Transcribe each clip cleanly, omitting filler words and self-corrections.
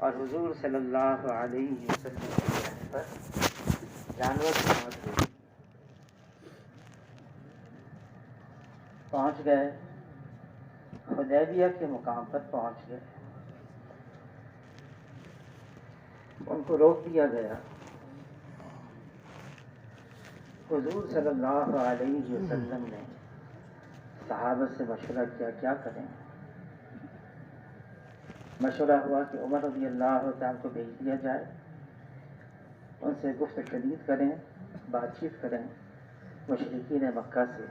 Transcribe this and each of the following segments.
اور حضور صلی اللہ علیہ وسلم کے کہنے پر جانور کی موت ہوئی۔ پہنچ گئے حدیبیہ کے مقام پر پہنچ گئے، ان کو روک دیا گیا۔ حضور صلی اللہ علیہ وسلم نے صحابہ سے مشورہ کیا کیا کریں۔ مشورہ ہوا کہ عمر رضی اللہ تعالیٰ کو بھیج دیا جائے، ان سے گفت و شنید کریں، بات چیت کریں مشرکین مکہ سے۔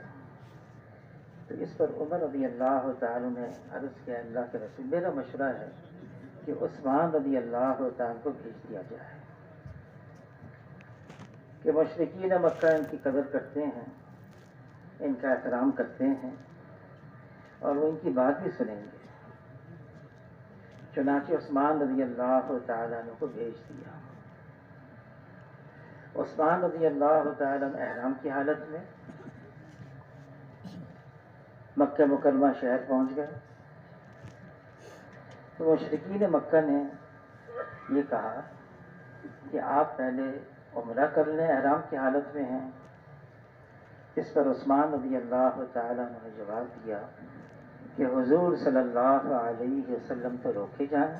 تو اس پر عمر رضی اللہ تعالیٰ نے عرض کیا، اللہ کے رسول میرا مشورہ ہے کہ عثمان رضی اللہ تعالیٰ کو بھیج دیا جائے، کہ مشرکین مکہ ان کی قدر کرتے ہیں، ان کا احترام کرتے ہیں اور وہ ان کی بات بھی سنیں گے۔ چنانچہ عثمان رضی اللہ تعالیٰ عنہ کو بھیج دیا۔ عثمان رضی اللہ تعالیٰ عنہ احرام کی حالت میں مکہ مکرمہ شہر پہنچ گئے۔ تو مشرکین مکہ نے یہ کہا کہ آپ پہلے عمرہ کر لیں، احرام کی حالت میں ہیں۔ اس پر عثمان رضی اللہ تعالیٰ عنہ نے جواب دیا کہ حضور صلی اللہ علیہ وسلم تو روکے جائیں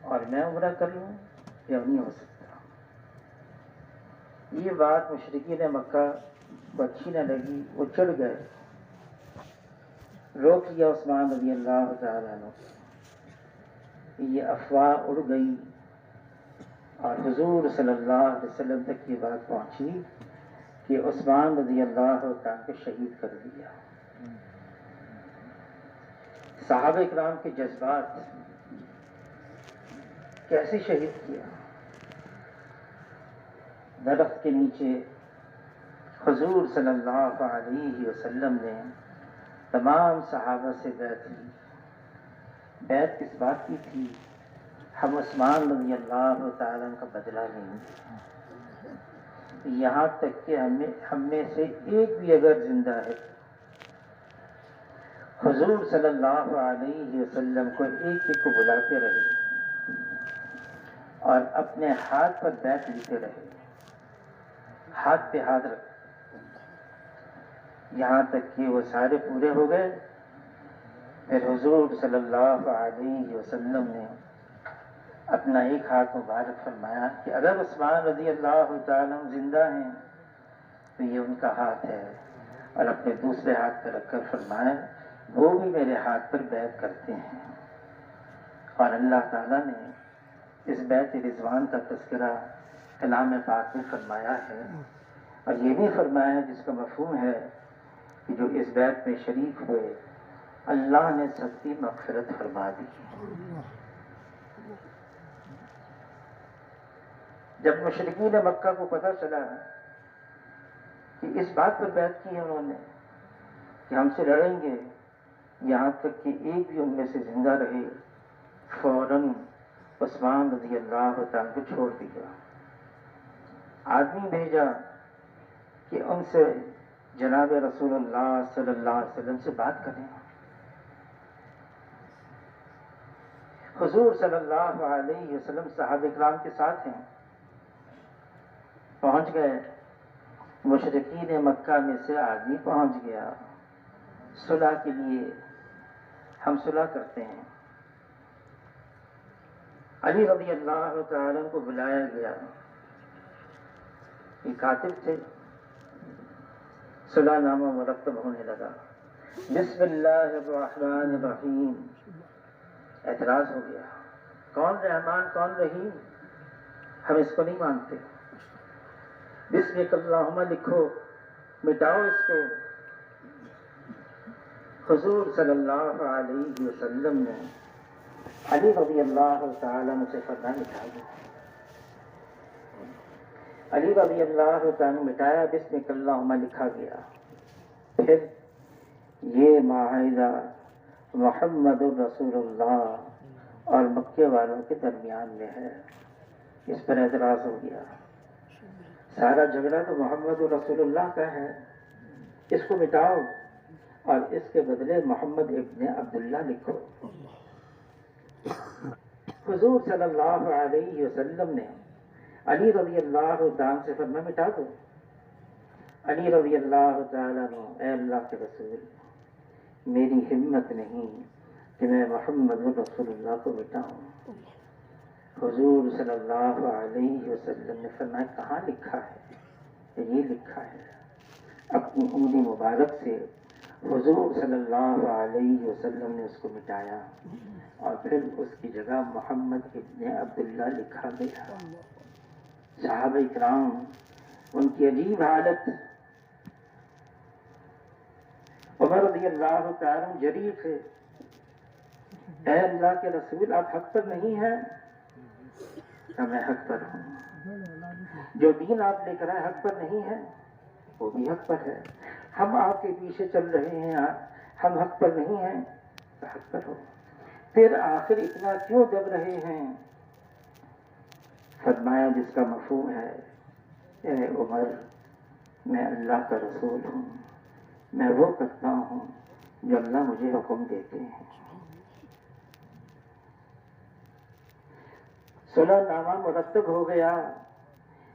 اور میں عمرہ کر لوں، یہ نہیں ہو سکتا۔ یہ بات مشرکین مکہ کو اچھی نہ لگی، وہ چڑھ گئے، روک لیا عثمان رضی اللہ تعالیٰ عنہ۔ یہ افواہ اڑ گئی اور حضور صلی اللہ علیہ وسلم تک یہ بات پہنچی کہ عثمان رضی اللہ تعالیٰ کو شہید کر دیا۔ صحابہ اکرام کے جذبات، کیسے شہید کیا؟ درخت کے نیچے حضور صلی اللہ علیہ وسلم نے تمام صحابہ سے بیعت لی۔ بیعت کس بات کی تھی؟ ہم عثمان رضی اللہ تعالیٰ کا بدلہ لیں گے، یہاں تک کہ ہم میں سے ایک بھی اگر زندہ ہے، حضور صلی اللہ علیہ وسلم کو ایک ایک کو بلاتے رہے اور اپنے ہاتھ پر بیعت لیتے رہے، ہاتھ پہ ہاتھ رکھ، یہاں تک کہ وہ سارے پورے ہو گئے۔ پھر حضور صلی اللہ علیہ وسلم نے اپنا ایک ہاتھ مبارک فرمایا کہ اگر عثمان رضی اللہ تعالیٰ زندہ ہیں تو یہ ان کا ہاتھ ہے، اور اپنے دوسرے ہاتھ پر رکھ کر فرمایا وہ بھی میرے ہاتھ پر بیعت کرتے ہیں۔ اور اللہ تعالیٰ نے اس بیعت رضوان کا تذکرہ کلام پاک میں فرمایا ہے، اور یہ بھی فرمایا جس کا مفہوم ہے کہ جو اس بیعت میں شریک ہوئے اللہ نے سب کی مغفرت فرما دی۔ جب مشرکین مکہ کو پتہ چلا کہ اس بات پر بیعت کی ہے انہوں نے کہ ہم سے لڑیں گے یہاں تک کہ ایک بھی ان میں سے زندہ رہے، فوراً عثمان رضی اللہ تعالیٰ کو چھوڑ دیا۔ آدمی بھیجا کہ ان سے جناب رسول اللہ صلی اللہ علیہ وسلم سے بات کریں۔ حضور صلی اللہ علیہ وسلم صحابہ اکرام کے ساتھ ہیں، پہنچ گئے۔ مشرکین مکہ میں سے آدمی پہنچ گیا، صلح کے لیے ہم صلح کرتے ہیں۔ علی رضی اللہ تعالیٰ کو بلایا گیا، یہ کاتب تھے، صلح نامہ مرتب ہونے لگا۔ بسم اللہ الرحمن الرحیم، اعتراض ہو گیا، کون رحمان کون رحیم؟ ہم اس کو نہیں مانتے، بسمک اللہم لکھو، مٹاؤ اس کو۔ حضور صلی اللہ علیہ وسلم نے علی رضی اللہ تعالیٰ سے فرمایا مٹا دو۔ علی رضی اللہ تعالیٰ مٹایا، بسمک اللہم لکھا گیا۔ پھر یہ معاہدہ محمد رسول اللہ اور مکے والوں کے درمیان میں ہے، اس پر اعتراض ہو گیا۔ سارا جھگڑا تو محمد رسول اللہ کا ہے، اس کو مٹاؤ اور اس کے بدلے محمد ابن عبداللہ لکھو۔ حضور صلی اللہ علیہ وسلم نے علی رضی اللہ تعالیٰ سے فرمایا مٹا دو. علی رضی اللہ تعالیٰ نے اے اللہ کے رسول میری ہمت نہیں کہ میں محمد رسول اللہ کو مٹاؤں. حضور صلی اللہ علیہ وسلم نے فرمایا کہاں لکھا ہے؟ یہ لکھا ہے. اپنی انگلی مبارک سے حضور صلی اللہ علیہ وسلم نے اس کو مٹایا اور پھر اس کی جگہ محمد ابن عبداللہ لکھا گیا. صحابہ کرام ان کی عجیب حالت. عمر رضی اللہ تعالیٰ جری تھے. اے اللہ کے رسول آپ حق پر نہیں ہیں؟ میں حق پر ہوں. جو دین آپ لے کر آئے حق پر نہیں ہے؟ وہ بھی حق پر ہے. ہم آپ کے پیچھے چل رہے ہیں ہم حق پر نہیں ہیں؟ تو حق پر ہو. پھر آخر اتنا کیوں دب رہے ہیں؟ فرمایا جس کا مفہوم ہے اے عمر میں اللہ کا رسول ہوں. میں وہ کرتا ہوں جو اللہ مجھے حکم دیتے ہیں. صلح نامہ مرتب ہو گیا.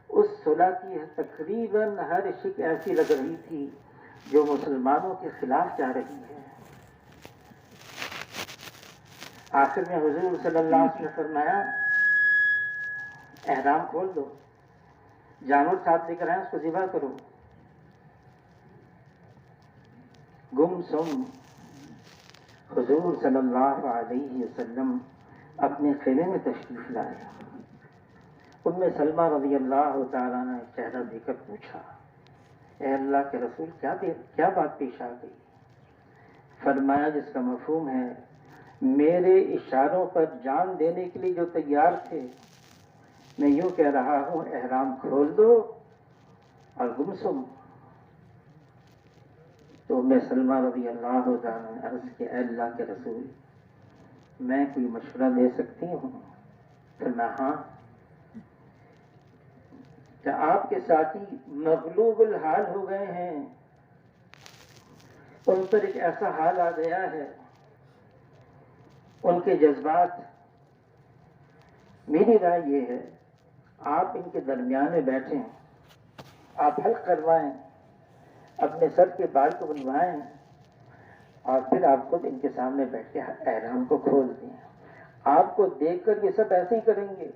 اس صلح کی تقریباً ہر شک ایسی لگ رہی تھی جو مسلمانوں کے خلاف جا رہی ہے. آخر میں حضور صلی اللہ علیہ وسلم نے فرمایا احرام کھول دو. جانور ساتھ لے کر آئے اس کو ذبح کرو. گم سم حضور صلی اللہ علیہ وسلم اپنے خیمے میں تشریف لائے. ام سلمہ رضی اللہ تعالیٰ نے چہرہ دیکھ کر پوچھا اے اللہ کے رسول کیا بات پیش آ گئی؟ فرمایا جس کا مفہوم ہے میرے اشاروں پر جان دینے کے لیے جو تیار تھے میں یوں کہہ رہا ہوں احرام کھول دو اور گم سم. تو ام سلمہ رضی اللہ تعالیٰ نے عرض کیا اے اللہ کے رسول میں کوئی مشورہ دے سکتی ہوں؟ فرمایا ہاں. کیا آپ کے ساتھی مغلوب الحال ہو گئے ہیں؟ ان پر ایک ایسا حال آ گیا ہے ان کے جذبات. میری رائے یہ ہے آپ ان کے درمیان میں بیٹھیں آپ حلق کروائیں اپنے سر کے بال کو بنوائیں اور پھر آپ خود ان کے سامنے بیٹھ کے احرام کو کھول دیں. آپ کو دیکھ کر یہ سب ایسے ہی کریں گے.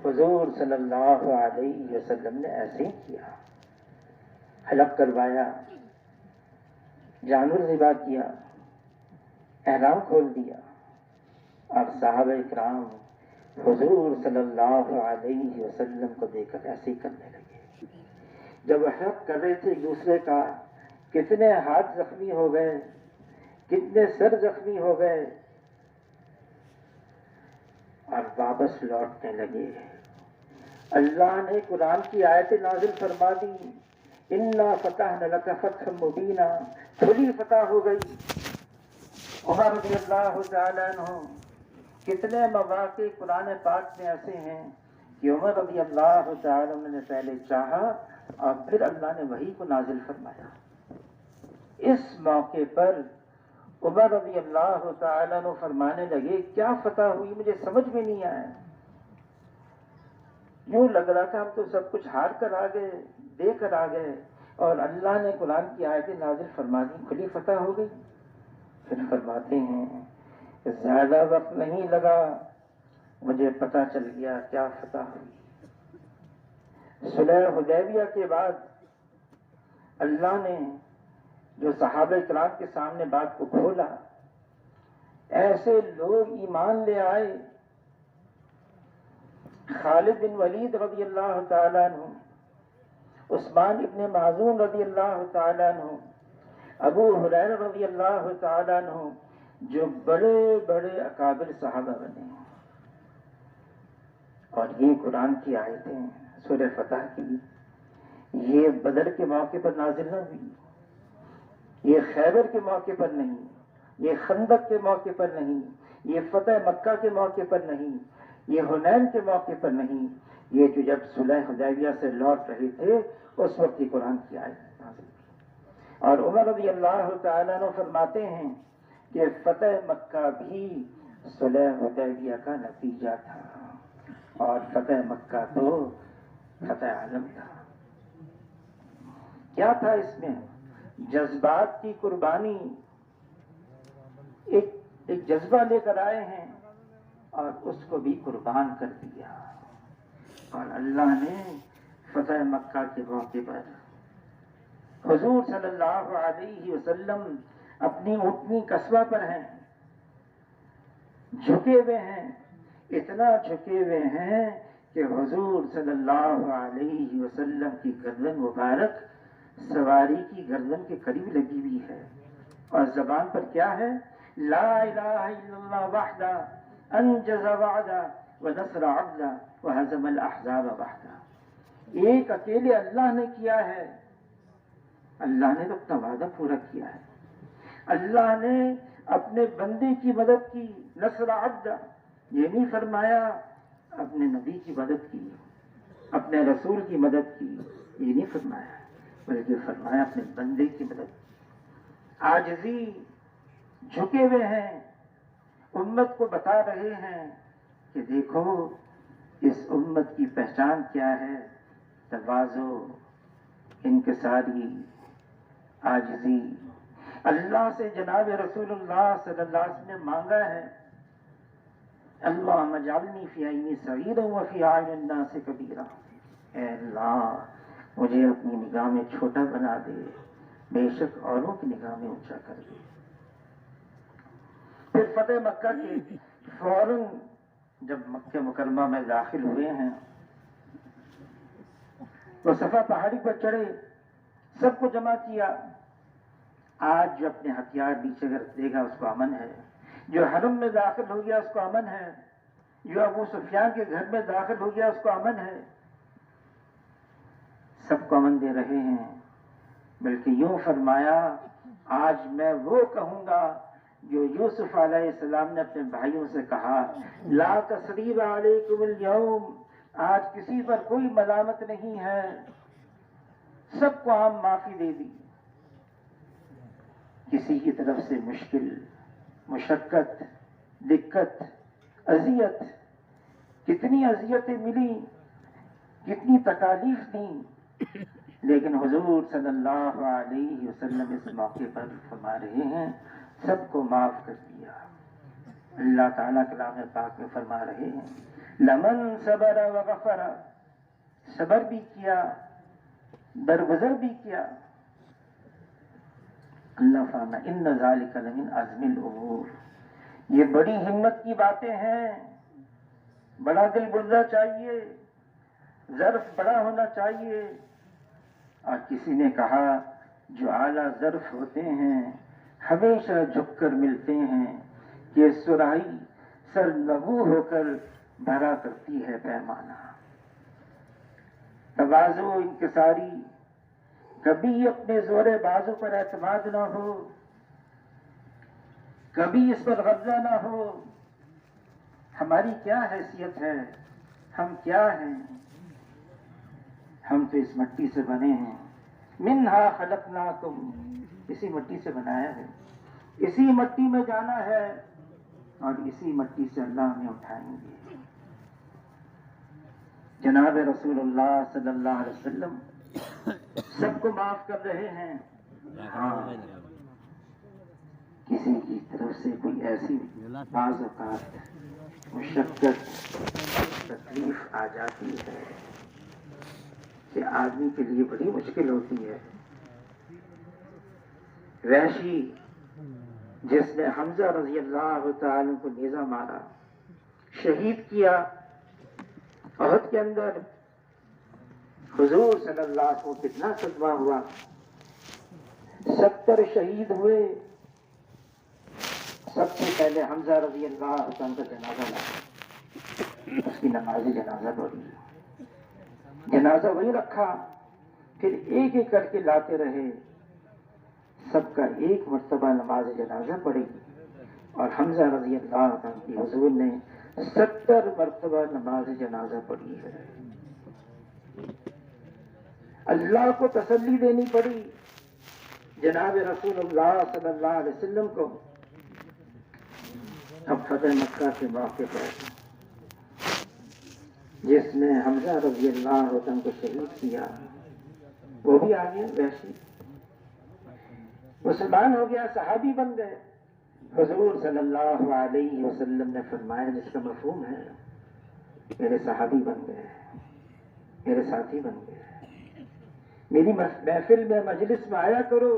حضور صلی اللہ علیہ وسلم نے ایسے ہی کیا. حلق کروایا جانور ذبح کیا احرام کھول دیا. اور صحابہ اکرام حضور صلی اللہ علیہ وسلم کو دیکھ کر ایسے ہی کرنے لگے. جب حلق کر رہے تھے ایک دوسرے کا کتنے ہاتھ زخمی ہو گئے کتنے سر زخمی ہو گئے اور واپس لوٹنے لگے. اللہ نے قرآن کی آیت نازل فرما دی انا فتحنا لک فتحا مبینا. کھلی فتح ہو گئی. عمر رضی اللہ تعالیٰ عنہ کتنے مواقع قرآن پاک میں ایسے ہیں کہ عمر رضی اللہ تعالیٰ عنہ نے پہلے چاہا اور پھر اللہ نے وحی کو نازل فرمایا. اس موقع پر عمر رضی اللہ تعالیٰ عنہ فرمانے لگے کیا فتح ہوئی مجھے سمجھ میں نہیں آیا. یوں لگ رہا تھا ہم تو سب کچھ ہار کر آ گئے دے کر آ گئے اور اللہ نے قرآن کی آیتیں نازل فرما دی کھلی فتح ہو گئی. پھر فرماتے ہیں زیادہ وقت نہیں لگا مجھے پتہ چل گیا کیا فتح ہوئی. صلح حدیبیہ کے بعد اللہ نے جو صحابہ کرام کے سامنے بات کو کھولا ایسے لوگ ایمان لے آئے. خالد بن ولید رضی اللہ تعالیٰ عنہ عثمان ابن معذون رضی اللہ تعالیٰ عنہ ابو ہریرہ رضی اللہ تعالیٰ عنہ جو بڑے بڑے اکابر صحابہ بنے. اور یہ قرآن کی آیتیں سورہ فتح کی یہ بدر کے موقع پر نازل نہ ہوئی یہ خیبر کے موقع پر نہیں یہ خندق کے موقع پر نہیں یہ فتح مکہ کے موقع پر نہیں یہ حنین کے موقع پر نہیں یہ جو جب صلح حدیبیہ سے لوٹ رہے تھے اس وقت کی قرآن کی آیت نازل کی. اور عمر رضی اللہ تعالیٰ عنہ فرماتے ہیں کہ فتح مکہ بھی صلح حدیبیہ کا نتیجہ تھا اور فتح مکہ تو فتح عالم تھا۔ کیا تھا اس میں؟ جذبات کی قربانی۔ ایک جذبہ لے کر آئے ہیں اور اس کو بھی قربان کر دیا، اور اللہ نے فتح مکہ کے موقع پر حضور صلی اللہ علیہ وسلم اپنی اونٹنی قصبہ پر ہیں، جھکے ہوئے ہیں، اتنا جھکے ہوئے ہیں کہ حضور صلی اللہ علیہ وسلم کی گردن مبارک سواری کی گردن کے قریب لگی ہوئی ہے، اور زبان پر کیا ہے؟ لا الہ الا اللہ وحدہ انجز وعدہ ونصر عبدہ وہزم الاحزاب وحدہ۔ ایک اکیلے اللہ نے کیا ہے، اللہ نے تو اپنا وعدہ پورا کیا ہے، اللہ نے اپنے بندے کی مدد کی، نصر عبدہ، یہ نہیں فرمایا اپنے نبی کی مدد کی، اپنے رسول کی مدد کی، یہ نہیں فرمایا، بلکہ فرمایا اپنے بندے کی مدد کی۔ عاجزی، جھکے ہوئے ہیں، امت کو بتا رہے ہیں کہ دیکھو اس امت کی پہچان کیا ہے، تواضع، انکساری، عاجزی۔ اللہ سے جناب رسول اللہ صلی اللہ علیہ وسلم نے مانگا ہے، اللہم اجعلنی فی عینی صغیرا وفی اعین الناس کبیرا، اے اللہ مجھے اپنی نگاہ میں چھوٹا بنا دے، بے شک اوروں کی نگاہ میں اونچا کر دے۔ پھر فتح مکہ کے فوراً جب مکہ مکرمہ میں داخل ہوئے ہیں تو صفا پہاڑی پر چڑھے، سب کو جمع کیا۔ آج جو اپنے ہتھیار نیچے رکھ دے گا اس کو امن ہے، جو حرم میں داخل ہو گیا اس کو امن ہے، جو ابو سفیان کے گھر میں داخل ہو گیا اس کو امن ہے، سب کو امن دے رہے ہیں۔ بلکہ یوں فرمایا، آج میں وہ کہوں گا جو یوسف علیہ السلام نے اپنے بھائیوں سے کہا، لا تثریب علیکم اليوم، آج کسی پر کوئی ملامت نہیں ہے، سب کو عام معافی دے دی۔ کسی کی طرف سے مشکل، مشقت، دقت، اذیت، کتنی اذیتیں ملی، کتنی تکالیف دیں، لیکن حضور صلی اللہ علیہ وسلم اس موقع پر فرما رہے ہیں سب کو معاف کر دیا۔ اللہ تعالیٰ کلام پاک میں فرما رہے ہیں، لمن صبر وغفر، صبر بھی کیا، درگزر بھی کیا۔ اللہ فرما ان ذالک لمن عزم الامور، یہ بڑی ہمت کی باتیں ہیں، بڑا دل بردہ چاہیے، ظرف بڑا ہونا چاہیے۔ اور کسی نے کہا جو اعلیٰ ظرف ہوتے ہیں ہمیشہ جھک کر ملتے ہیں، کہ سراہی سر نگو ہو کر بھرا کرتی ہے پیمانہ۔ تواضع، انکساری، کبھی اپنے زور بازو پر اعتماد نہ ہو، کبھی اس پر قبضہ نہ ہو۔ ہماری کیا حیثیت ہے، ہم کیا ہیں؟ ہم تو اس مٹی سے بنے ہیں، منہا خلقناکم، اسی مٹی سے بنایا ہے، اسی مٹی میں جانا ہے اور اسی مٹی سے اللہ ہمیں اٹھائیں گے۔ جناب رسول اللہ صلی اللہ علیہ وسلم سب کو معاف کر رہے ہیں۔ ہاں، کسی کی طرف سے کوئی ایسی بعض اوقات مشقت، تکلیف آ جاتی ہے کہ آدمی کے لیے بڑی مشکل ہوتی ہے۔ وحشی جس نے حمزہ رضی اللہ تعالی کو نیزہ مارا، شہید کیا، احد کے اندر حضور صلی اللہ علیہ وسلم کو کتنا صدمہ ہوا، 70 شہید ہوئے۔ سب سے پہلے حمزہ رضی اللہ عنہ کا جنازہ لایا، اس کی نماز جنازہ پڑھی، جنازہ وہی رکھا، پھر ایک ایک کر کے لاتے رہے، سب کا ایک مرتبہ نماز جنازہ پڑھی، اور حمزہ رضی اللہ عنہ کی حضور نے 70 مرتبہ نماز جنازہ پڑھی ہے۔ اللہ کو تسلی دینی پڑی جناب رسول اللہ صلی اللہ علیہ وسلم کو اب فتح مکہ کے موقع پر جس نے حمزہ رضی اللہ عنہ کو شہید کیا وہ بھی آ گیا، وحشی مسلمان ہو گیا، صحابی بن گئے۔ حضور صلی اللہ علیہ وسلم نے فرمایا، جس کا مفہوم ہے میرے صحابی بن گئے، میرے ساتھی بن گئے، میری محفل میں مجلس میں آیا کرو،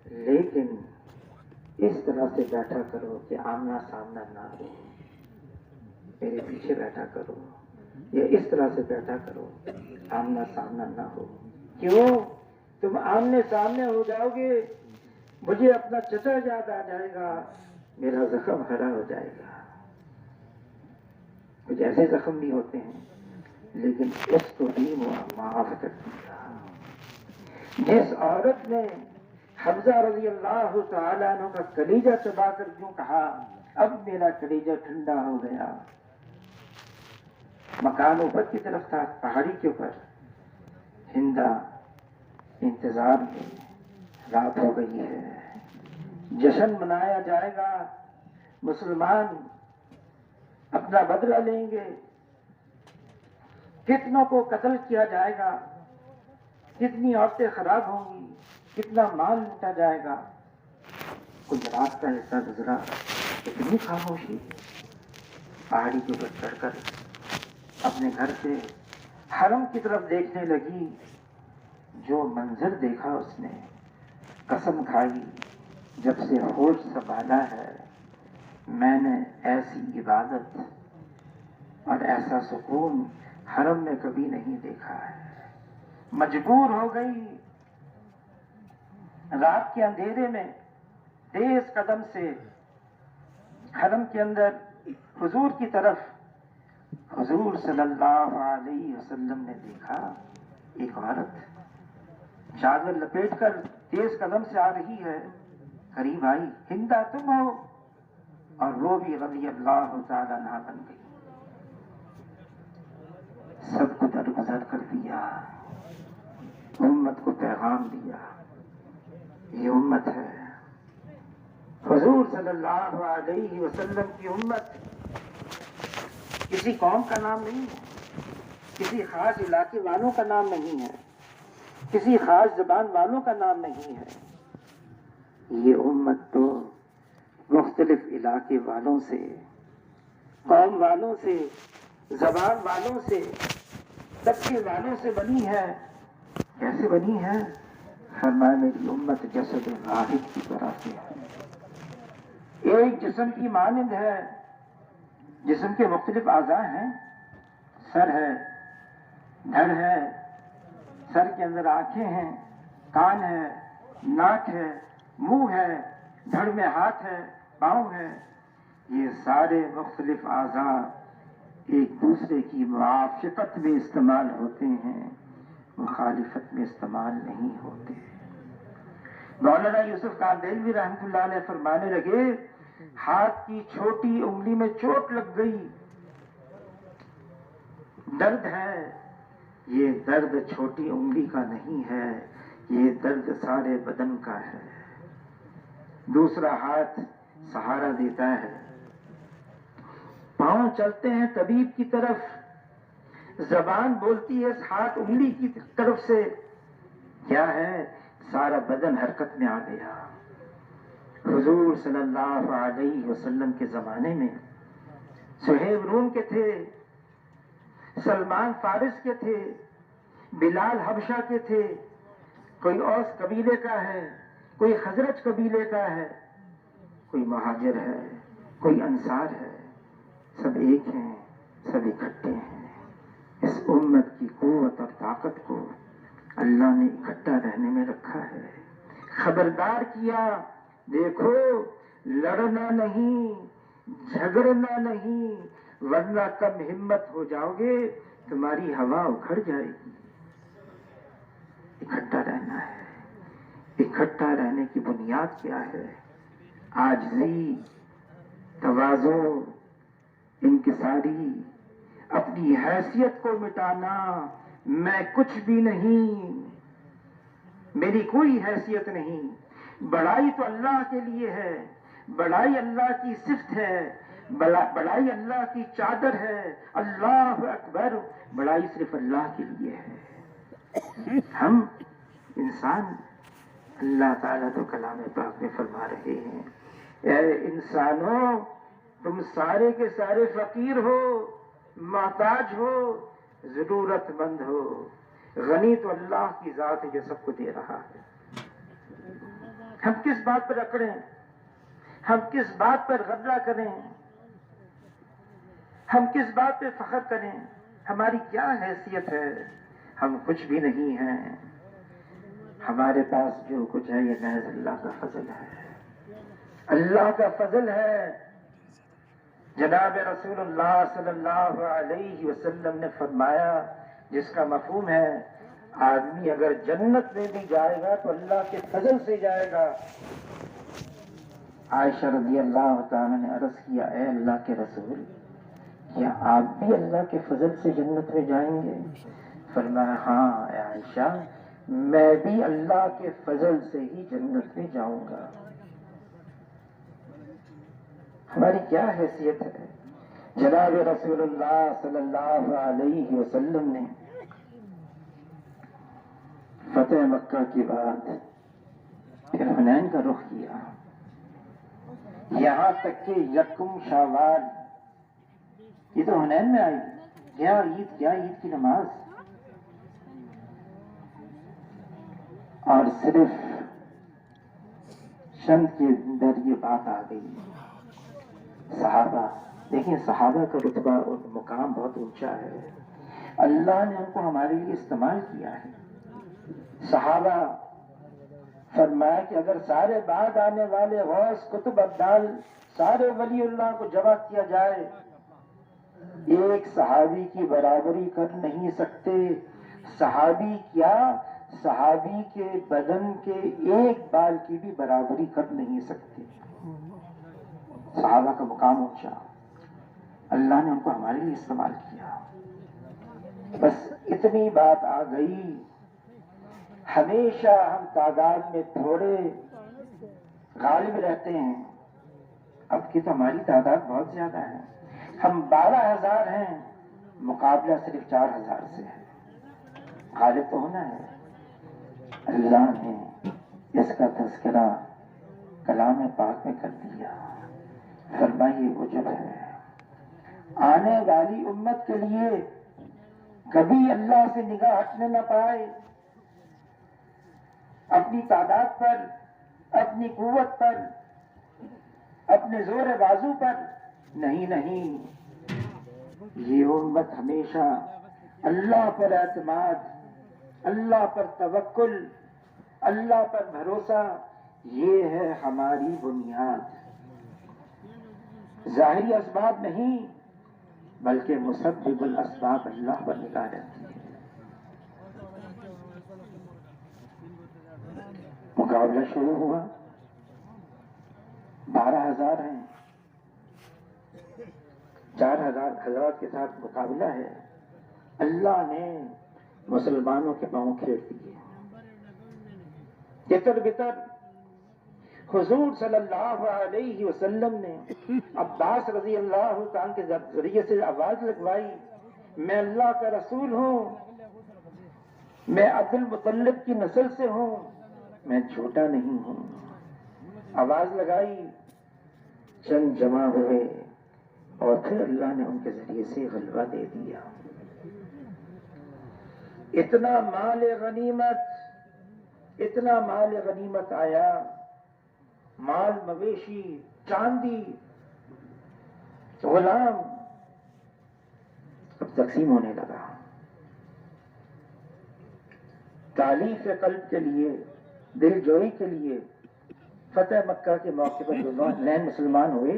لیکن اس طرح سے بیٹھا کرو کہ آمنا سامنا نہ ہو، میرے پیچھے بیٹھا کرو، یا اس طرح سے بیٹھا کرو آمنا سامنا نہ ہو۔ کیوں؟ تم آمنے سامنے ہو جاؤ گے، مجھے اپنا چچا یاد آ جائے گا، میرا زخم ہرا ہو جائے گا۔ کچھ ایسے زخم بھی ہوتے ہیں، لیکن اس کو بھی معاف کر دیا۔ جس عورت نے حمزہ رضی اللہ تعالیٰ عنہ کا کلیجہ چبا کر کیوں کہا اب میرا کلیجہ ٹھنڈا ہو گیا، مکان اوپر کی طرف تھا، پہاڑی کے اوپر، ہندا انتظار میں، رات ہو گئی ہے، جشن منایا جائے گا، مسلمان اپنا بدلہ لیں گے، کتنوں کو قتل کیا جائے گا، کتنی عورتیں خراب ہوں گی، کتنا مال لوٹا جائے گا۔ کچھ رات کا حصہ گزرا، اتنی خاموشی، پہاڑی کے اوپر چڑھ کر اپنے گھر سے حرم کی طرف دیکھنے لگی، جو منظر دیکھا اس نے، قسم کھائی جب سے ہوش سنبھالا ہے میں نے ایسی عبادت اور ایسا سکون حرم میں کبھی نہیں دیکھا ہے۔ مجبور ہو گئی رات کے اندھیرے میں تیز قدم سے حرم کے اندر حضور کی طرف۔ حضور صلی اللہ علیہ وسلم نے دیکھا ایک عورت چادر لپیٹ کر تیز قدم سے آ رہی ہے، قریب آئی، ہندا تم ہو؟ اور وہ بھی رضی اللہ تعالی عنہا بن گئی۔ سب کو درگزر کر دیا، امت کو پیغام دیا، یہ امت ہے حضور صلی اللہ علیہ وسلم کی امت، کسی قوم کا نام نہیں ہے، کسی خاص علاقے والوں کا نام نہیں ہے، کسی خاص زبان والوں کا نام نہیں ہے، یہ امت تو مختلف علاقے والوں سے، قوم والوں سے، زبان والوں سے، طبقے والوں سے بنی ہے۔ کیسے بنی ہے؟ فرمایا میری امت جسد واحد کی طرح سے ہے، ایک جسم کی مانند ہے۔ جسم کے مختلف اعضاء ہیں، سر ہے، دھڑ ہے، سر کے اندر آنکھیں ہیں، کان ہے، ناک ہے، منہ ہے، دھڑ میں ہاتھ ہے، پاؤں ہے، یہ سارے مختلف اعضاء ایک دوسرے کی موافقت میں استعمال ہوتے ہیں، مخالفت میں استعمال نہیں ہوتے۔ مولانا یوسف کاندیلوی رحمۃ اللہ علیہ فرمانے لگے، ہاتھ کی چھوٹی انگلی میں چوٹ لگ گئی، درد ہے، یہ درد چھوٹی انگلی کا نہیں ہے، یہ درد سارے بدن کا ہے۔ دوسرا ہاتھ سہارا دیتا ہے، پاؤں چلتے ہیں طبیب کی طرف، زبان بولتی ہے اس ہاتھ انگلی کی طرف سے، کیا ہے؟ سارا بدن حرکت میں آ گیا۔ حضور صلی اللہ علیہ وسلم کے زمانے میں صہیب روم کے تھے، سلمان فارس کے تھے، بلال حبشہ کے تھے، کوئی اوس قبیلے کا ہے، کوئی خزرج قبیلے کا ہے، کوئی مہاجر ہے، کوئی انصار ہے، سب ایک ہیں، سب اکٹھے ہیں۔ اس امت کی قوت اور طاقت کو اللہ نے اکٹھا رہنے میں رکھا ہے۔ خبردار کیا، دیکھو لڑنا نہیں، جھگڑنا نہیں، ورنہ کم ہمت ہو جاؤ گے، تمہاری ہوا اکھڑ جائے گی۔ اکٹھا رہنا ہے۔ اکٹھا رہنے کی بنیاد کیا ہے؟ عاجزی، تواضع، انکساری، اپنی حیثیت کو مٹانا، میں کچھ بھی نہیں، میری کوئی حیثیت نہیں، بڑائی تو اللہ کے لیے ہے، بڑائی اللہ کی صفت ہے، بڑائی اللہ کی چادر ہے، اللہ اکبر، بڑائی صرف اللہ کے لیے ہے۔ ہم انسان، اللہ تعالیٰ تو کلام پاک میں فرما رہے ہیں، اے انسانوں تم سارے کے سارے فقیر ہو، محتاج ہو، ضرورت مند ہو، غنی تو اللہ کی ذات ہے جو سب کو دے رہا ہے۔ ہم کس بات پر اکڑیں، ہم کس بات پر غرہ کریں، ہم کس بات پہ فخر کریں؟ ہماری کیا حیثیت ہے؟ ہم کچھ بھی نہیں ہیں۔ ہمارے پاس جو کچھ ہے یہ محض اللہ کا فضل ہے، اللہ کا فضل ہے۔ جناب رسول اللہ صلی اللہ علیہ وسلم نے فرمایا، جس کا مفہوم ہے آدمی اگر جنت میں بھی جائے گا تو اللہ کے فضل سے جائے گا۔ عائشہ رضی اللہ تعالیٰ نے عرض کیا، اے اللہ کے رسول، کیا آپ بھی اللہ کے فضل سے جنت میں جائیں گے؟ فرمایا، ہاں اے عائشہ، میں بھی اللہ کے فضل سے ہی جنت میں جاؤں گا۔ ہماری کیا حیثیت ہے؟ جناب رسول اللہ صلی اللہ علیہ وسلم نے فتح مکہ کے بعد پھر حنین کا رخ کیا، یہاں تک کہ یکم شوال، یہ تو حنین میں آئی، کیا عید کی نماز، اور صرف چند کے اندر یہ بات آ گئی۔ صحابہ دیکھیں، صحابہ کا رتبہ اور مقام بہت اونچا ہے، اللہ نے ان کو ہمارے لیے استعمال کیا ہے۔ صحابہ فرمایا کہ اگر سارے بعد آنے والے غوث قطب ابدال سارے ولی اللہ کو جمع کیا جائے، ایک صحابی کی برابری کر نہیں سکتے۔ صحابی کیا، صحابی کے بدن کے ایک بال کی بھی برابری کر نہیں سکتے۔ صحابہ کا مقام اونچا، اللہ نے ان کو ہمارے لیے استعمال کیا۔ بس اتنی بات آ گئی، ہمیشہ ہم تعداد میں تھوڑے غالب رہتے ہیں، اب کی تو ہماری تعداد بہت زیادہ ہے، ہم 12,000 ہیں، مقابلہ صرف 4,000 سے ہے، غالب تو ہونا ہے۔ اللہ نے اس کا تذکرہ کلام پاک میں کر دیا، فرمائیے وہ جو ہے آنے والی امت کے لیے کبھی اللہ سے نگاہ ہٹنے نہ پائے، اپنی تعداد پر، اپنی قوت پر، اپنے زور بازو پر نہیں، یہ امت ہمیشہ اللہ پر اعتماد، اللہ پر توکل، اللہ پر بھروسہ، یہ ہے ہماری بنیاد۔ ظاہری اسباب نہیں بلکہ مسبب الاسباب اللہ پر نگاہ رہتی ہے۔ مقابلہ شروع ہوا، 12,000 ہیں، 4,000 حضرات کے ساتھ مقابلہ ہے۔ اللہ نے مسلمانوں کے پاؤں کھیڑ دیے، تتر بتر۔ حضور صلی اللہ علیہ وسلم نے عباس رضی اللہ تعالیٰ کے ذریعے سے آواز لگوائی، میں اللہ کا رسول ہوں، میں عبد المطلب کی نسل سے ہوں، میں چھوٹا نہیں ہوں۔ آواز لگائی، چند جمع ہوئے، اور پھر اللہ نے ان کے ذریعے سے غلبہ دے دیا۔ اتنا مال غنیمت آیا، مال مویشی، چاندی، غلام، اب تقسیم ہونے لگا۔ تالیف قلب کے لیے، دل جوئی کے لیے، فتح مکہ کے موقع پر جو نئے مسلمان ہوئے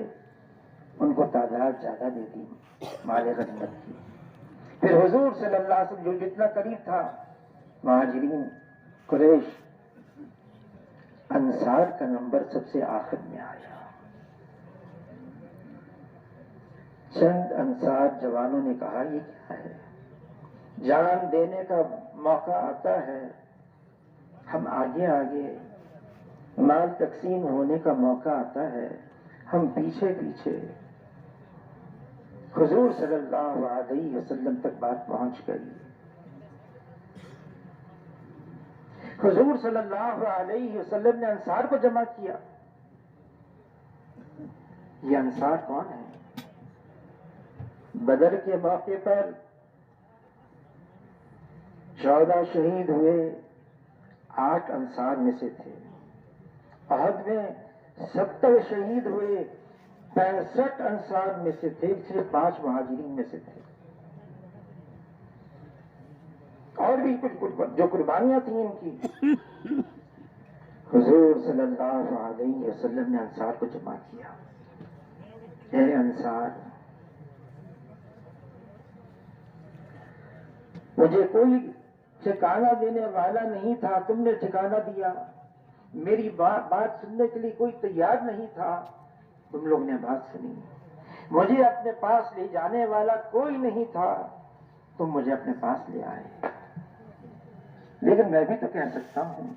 ان کو تعداد زیادہ دے دی مال غنیمت کی۔ پھر حضور صلی اللہ علیہ وسلم جو جتنا قریب تھا، مہاجرین، قریش، انصار کا نمبر سب سے آخر میں آیا۔ چند انصار جوانوں نے کہا، یہ کیا ہے؟ جان دینے کا موقع آتا ہے، ہم آگے مال تقسیم ہونے کا موقع آتا ہے، ہم پیچھے پیچھے حضور صلی اللہ علیہ وسلم تک بات پہنچ گئی. حضور صلی اللہ علیہ وسلم نے انصار کو جمع کیا. یہ انصار کون ہے؟ بدر کے موقع پر 14 شہید ہوئے 8 انصار میں سے تھے. احد میں 70 شہید ہوئے 65 انصار میں سے تھے، صرف 5 مہاجرین میں سے تھے. اور بھی کچھ جو قربانیاں تھیں ان کی. حضور صلی اللہ علیہ وسلم نے انصار کو جمع کیا. اے انصار، مجھے کوئی ٹھکانہ دینے والا نہیں تھا، تم نے ٹھکانہ دیا. میری بات سننے کے لیے کوئی تیار نہیں تھا، تم لوگ نے بات سنی. مجھے اپنے پاس لے جانے والا کوئی نہیں تھا، تم مجھے اپنے پاس لے آئے. لیکن میں بھی تو کہہ سکتا ہوں،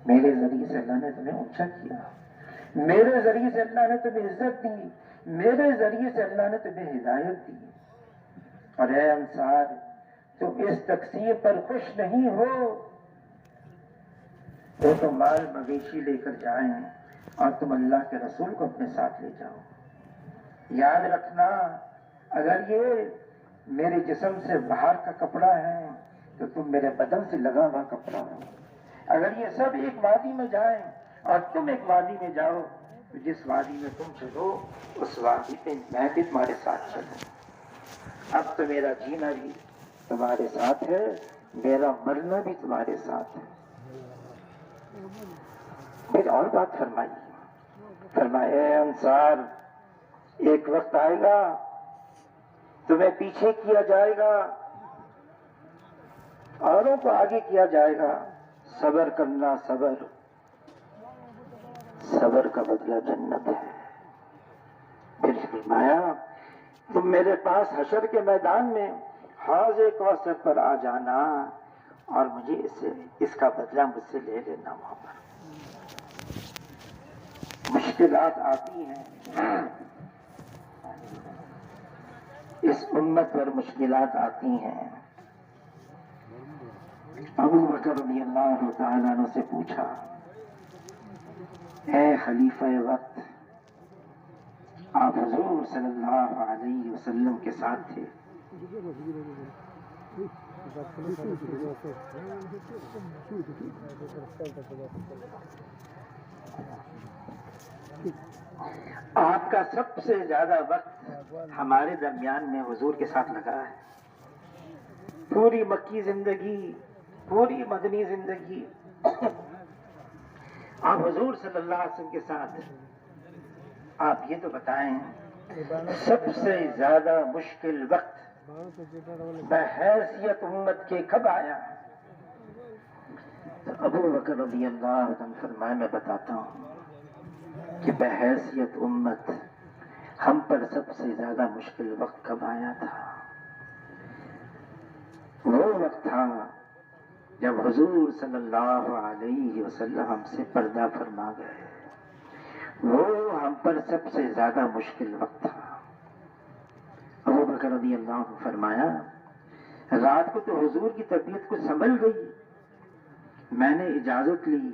میرے ذریعے سے اللہ نے تمہیں اونچا کیا، میرے ذریعے سے اللہ نے تمہیں عزت دی، میرے ذریعے سے اللہ نے تمہیں ہدایت دی. اور اے انصار، تم اس تقسیم پر خوش نہیں ہو تو تم مال مویشی لے کر جائیں اور تم اللہ کے رسول کو اپنے ساتھ لے جاؤ. یاد رکھنا، اگر یہ میرے جسم سے باہر کا کپڑا ہے تو تم میرے بدن سے لگا ہوا کپڑا ہو. اگر یہ سب ایک وادی میں جائیں اور تم ایک وادی میں جاؤ تو جس وادی میں تم چلو اس وادی پہ میں بھی تمہارے ساتھ چلوں. اب تو میرا جینا بھی تمہارے ساتھ ہے، میرا مرنا بھی تمہارے ساتھ ہے. پھر اور بات فرمائی، فرمایا اے انصار، ایک وقت آئے گا تمہیں پیچھے کیا جائے گا، اوروں کو آگے کیا جائے گا. صبر کرنا، صبر، صبر کا بدلہ جنت ہے. پھر فرمایا تم میرے پاس حشر کے میدان میں حوض کوثر پر آ جانا اور مجھے اس کا بدلہ مجھ سے لے لینا. وہاں پر مشکلات آتی ہیں، اس امت پر مشکلات آتی ہیں. ابو بکر رضی اللہ تعالیٰ عنہ سے پوچھا، اے خلیفہ وقت، آپ حضور صلی اللہ علیہ وسلم کے ساتھ تھے، آپ کا سب سے زیادہ وقت ہمارے درمیان میں حضور کے ساتھ لگا ہے. پوری مکی زندگی، پوری مدنی زندگی آپ حضور صلی اللہ علیہ وسلم کے ساتھ. آپ یہ تو بتائیں سب سے زیادہ مشکل وقت بحیثیت امت کے کب آیا؟ تو ابو بکر رضی اللہ عنہ فرمائے، میں بتاتا ہوں کہ بحیثیت امت ہم پر سب سے زیادہ مشکل وقت کب آیا تھا. وہ وقت تھا جب حضور صلی اللہ علیہ وسلم ہم سے پردہ فرما گئے. وہ ہم پر سب سے زیادہ مشکل وقت تھا. ابو بکر رضی اللہ عنہ فرمایا، رات کو تو حضور کی طبیعت کو سنبھل گئی، میں نے اجازت لی،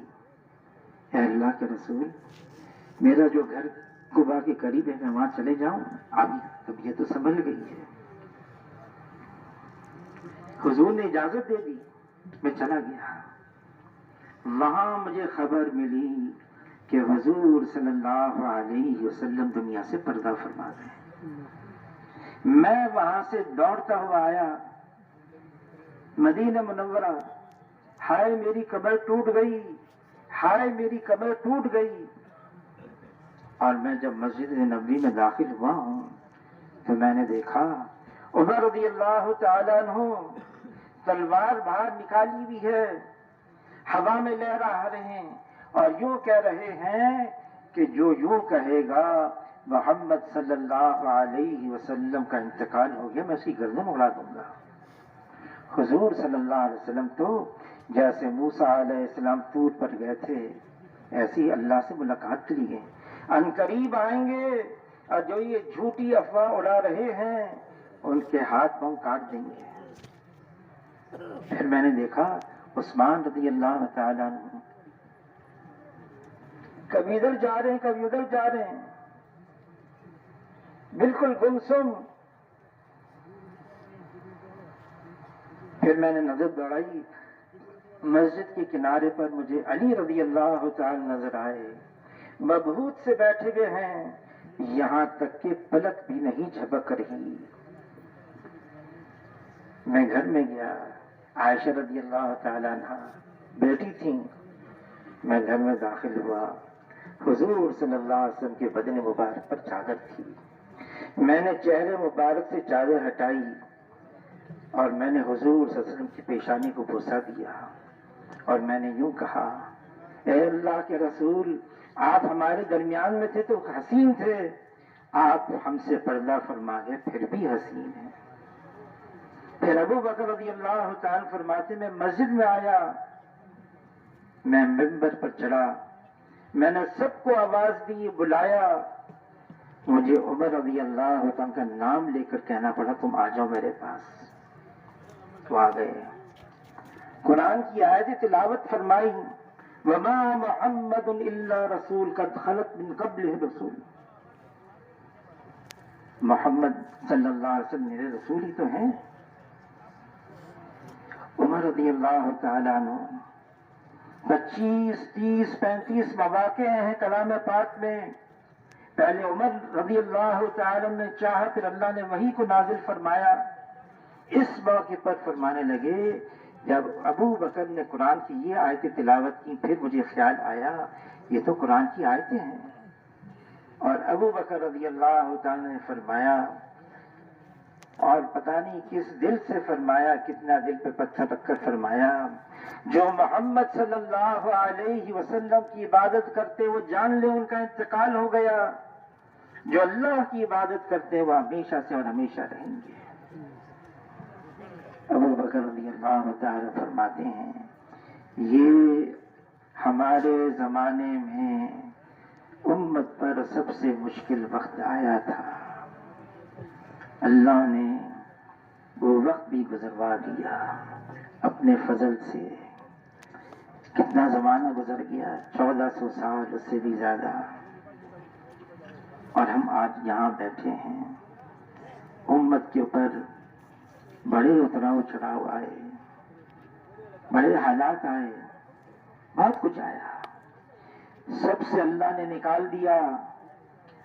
اے اللہ کے رسول، میرا جو گھر قباء کے قریب ہے میں وہاں چلے جاؤں، آپ کی طبیعت تو سنبھل گئی ہے. حضور نے اجازت دے دی، میں چلا گیا. وہاں مجھے خبر ملی کہ حضور صلی اللہ علیہ وسلم دنیا سے پردہ فرما گئے. میں وہاں سے دوڑتا ہوا آیا مدینہ منورہ. ہائے میری کمر ٹوٹ گئی، ہائے میری کمر ٹوٹ گئی. اور میں جب مسجد نبوی میں داخل ہوا ہوں تو میں نے دیکھا عمر رضی اللہ تعالیٰ عنہ تلوار باہر نکالی ہوئی ہے، ہوا میں لہرا رہے ہیں اور یوں کہہ رہے ہیں کہ جو یوں کہے گا محمد صلی اللہ علیہ وسلم کا انتقال ہو گیا، میں اس کی گردن اڑا دوں گا. حضور صلی اللہ علیہ وسلم تو جیسے موسیٰ علیہ السلام طور پر گئے تھے ایسی اللہ سے ملاقات کے لیے. ان قریب آئیں گے اور جو یہ جھوٹی افواہ اڑا رہے ہیں ان کے ہاتھ پاؤں کاٹ دیں گے۔ پھر میں نے دیکھا عثمان رضی اللہ تعالیٰ عنہ کبھی ادھر جا رہے ہیں کبھی ادھر جا رہے ہیں، بالکل گمسم۔ پھر میں نے نظر دوڑائی، مسجد کے کنارے پر مجھے علی رضی اللہ تعالی نظر آئے، مبہوت سے بیٹھے ہوئے ہیں، یہاں تک کہ پلک بھی نہیں جھپک رہی۔ میں گھر میں گیا، عائشہ رضی اللہ تعالی عنہ بیٹی تھیں، میں گھر میں داخل ہوا، حضور صلی اللہ علیہ وسلم کے بدن مبارک پر چادر تھی، میں نے چہرے مبارک سے چادر ہٹائی اور میں نے حضور صلی اللہ علیہ وسلم کی پیشانی کو بوسہ دیا اور میں نے یوں کہا، اے اللہ کے رسول، آپ ہمارے درمیان میں تھے تو حسین تھے، آپ ہم سے پردہ فرما گئے پھر بھی حسین ہیں۔ پھر ابو بکر رضی اللہ تعالیٰ فرماتے میں مسجد میں آیا، میں منبر پر چڑھا، میں نے سب کو آواز دی، بلایا، مجھے عمر رضی اللہ تعالیٰ کا نام لے کر کہنا پڑا تم آ جاؤ میرے پاس، تو آ گئے۔ قرآن کی آیت تلاوت فرمائی، وما محمد الا رسول قد خلت من قبلہ رسول، محمد صلی اللہ علیہ وسلم میرے رسول ہی تو ہیں۔ عمر رضی اللہ تعالیٰ عنہ 25، 30، 35 مواقع ہیں کلام پاک میں، پہلے عمر رضی اللہ تعالیٰ نے چاہا، پھر اللہ نے وحی کو نازل فرمایا۔ اس موقع پر فرمانے لگے جب ابو بکر نے قرآن کی یہ آیتیں تلاوت کی، پھر مجھے خیال آیا یہ تو قرآن کی آیتیں ہیں، اور ابو بکر رضی اللہ تعالیٰ نے فرمایا، اور پتہ نہیں کس دل سے فرمایا، کتنا دل پہ پتھر رکھ کر فرمایا، جو محمد صلی اللہ علیہ وسلم کی عبادت کرتے وہ جان لے ان کا انتقال ہو گیا، جو اللہ کی عبادت کرتے وہ ہمیشہ سے اور ہمیشہ رہیں گے۔ ابو بکر رضی اللہ تعالی فرماتے ہیں یہ ہمارے زمانے میں امت پر سب سے مشکل وقت آیا تھا، اللہ نے وہ وقت بھی گزروا دیا اپنے فضل سے۔ کتنا زمانہ گزر گیا، 1400 سال، اس سے بھی زیادہ، اور ہم آج یہاں بیٹھے ہیں۔ امت کے اوپر بڑے اتراؤ چڑھاؤ آئے، بڑے حالات آئے، بہت کچھ آیا، سب سے اللہ نے نکال دیا۔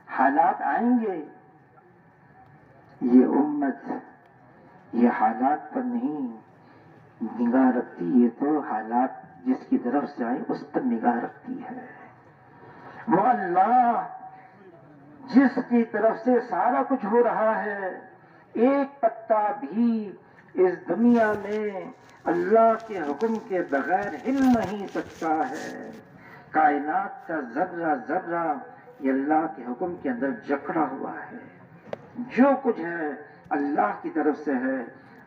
حالات آئیں گے، یہ امت یہ حالات پر نہیں نگاہ رکھتی، یہ تو حالات جس کی طرف سے آئے اس پر نگاہ رکھتی ہے۔ وہ اللہ جس کی طرف سے سارا کچھ ہو رہا ہے، ایک پتا بھی اس دنیا میں اللہ کے حکم کے بغیر ہل نہیں سکتا ہے۔ کائنات کا ذرہ ذرہ یہ اللہ کے حکم کے اندر جکڑا ہوا ہے، جو کچھ ہے اللہ کی طرف سے ہے،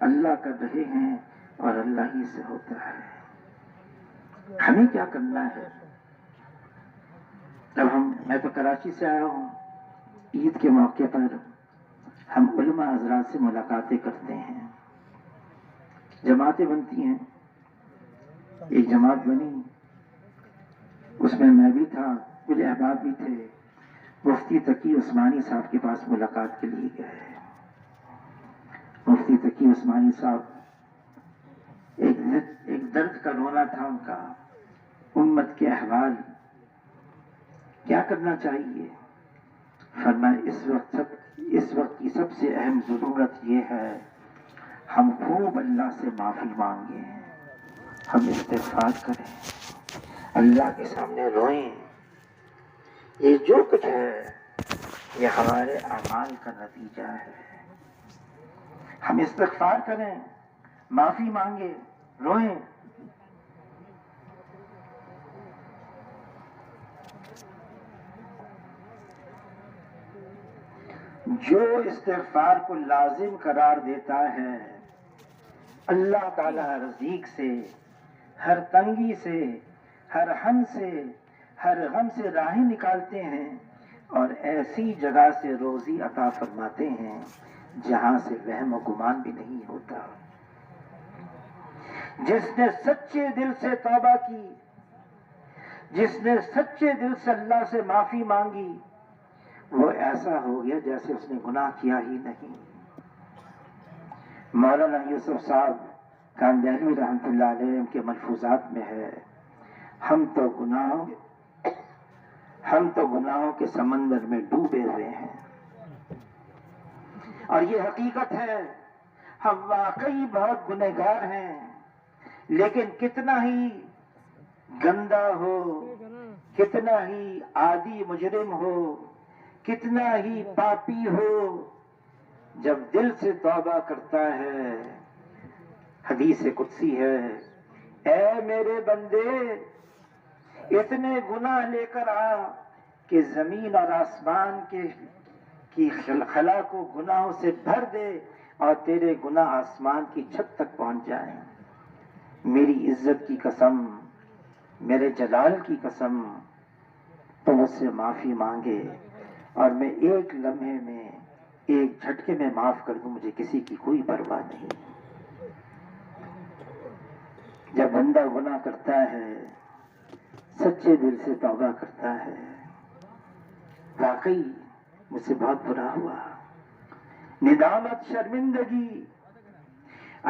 اللہ کر رہے ہیں اور اللہ ہی سے ہوتا ہے۔ ہمیں کیا کرنا ہے؟ میں تو کراچی سے آیا ہوں، عید کے موقع پر ہم علماء حضرات سے ملاقاتیں کرتے ہیں، جماعتیں بنتی ہیں۔ ایک جماعت بنی، اس میں بھی تھا، کچھ احباب بھی تھے، مفتی تقی عثمانی صاحب کے پاس ملاقات کے لیے گئے۔ مفتی تقی عثمانی صاحب ایک درد کا رونا تھا ان کا، امت کے احوال، کیا کرنا چاہیے؟ فرمایا اس وقت کی سب سے اہم ضرورت یہ ہے ہم خوب اللہ سے معافی مانگیں، ہم استغفار کریں، اللہ کے سامنے روئیں۔ یہ جو کچھ ہے یہ ہمارے اعمال کا نتیجہ ہے۔ ہم استغفار کریں، معافی مانگیں، روئیں۔ جو استغفار کو لازم قرار دیتا ہے، اللہ تعالی رزق سے، ہر تنگی سے، ہر ہم سے، ہر غم سے راہیں نکالتے ہیں۔ ایسی جگہ سے روزی عطا فرماتے ہیں جہاں سے وہم و گمان بھی نہیں ہوتا۔ جس نے سچے دل سے توبہ کی، جس نے سچے دل سے اللہ سے معافی مانگی، وہ ایسا ہو گیا جیسے اس نے گناہ کیا ہی نہیں۔ مولانا یوسف صاحب کاندہلی رحمۃ اللہ علیہ کے ملفوظات میں ہے، ہم تو گناہوں کے سمندر میں ڈوبے ہوئے ہیں۔ اور یہ حقیقت ہے، ہم واقعی بہت گنہگار ہیں، لیکن کتنا ہی گندا ہو، کتنا ہی عادی مجرم ہو، کتنا ہی پاپی ہو، جب دل سے توبہ کرتا ہے، حدیث قدسی ہے، اے میرے بندے اتنے گناہ لے کر آ کہ زمین اور آسمان کی خلا کو گناہوں سے بھر دے اور تیرے گناہ آسمان کی چھت تک پہنچ جائیں۔ میری عزت کی قسم، میرے جلال کی قسم، تو مجھ سے معافی مانگے اور میں ایک لمحے میں، ایک جھٹکے میں معاف کر دوں، مجھے کسی کی کوئی پرواہ نہیں۔ جب بندہ گناہ کرتا ہے، سچے دل سے توبہ کرتا ہے، واقعی مجھ سے بہت برا ہوا، ندامت، شرمندگی،